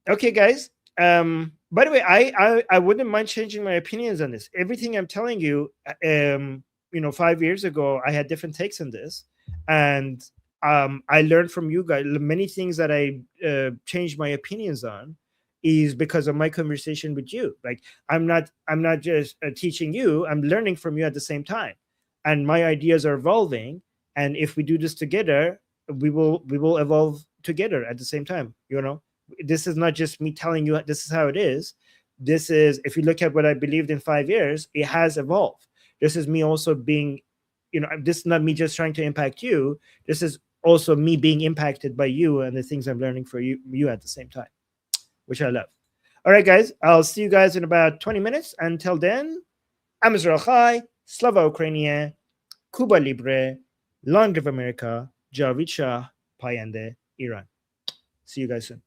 Okay, guys. By the way, I wouldn't mind changing my opinions on this. Everything I'm telling you, 5 years ago I had different takes on this, and I learned from you guys many things that I changed my opinions on is because of my conversation with you. Like I'm not just teaching you, I'm learning from you at the same time, and my ideas are evolving, and if we do this together, we will evolve together at the same time. This is not just me telling you this is how it is. This is, if you look at what I believed in 5 years, it has evolved. This is me also being, this is not me just trying to impact you. This is also me being impacted by you and the things I'm learning for you at the same time, which I love. All right, guys, I'll see you guys in about 20 minutes. Until then, I'm Israel Chai, Slava Ukrainia, Cuba Libre, Long Live America, Javid Shah, Payande, Iran. See you guys soon.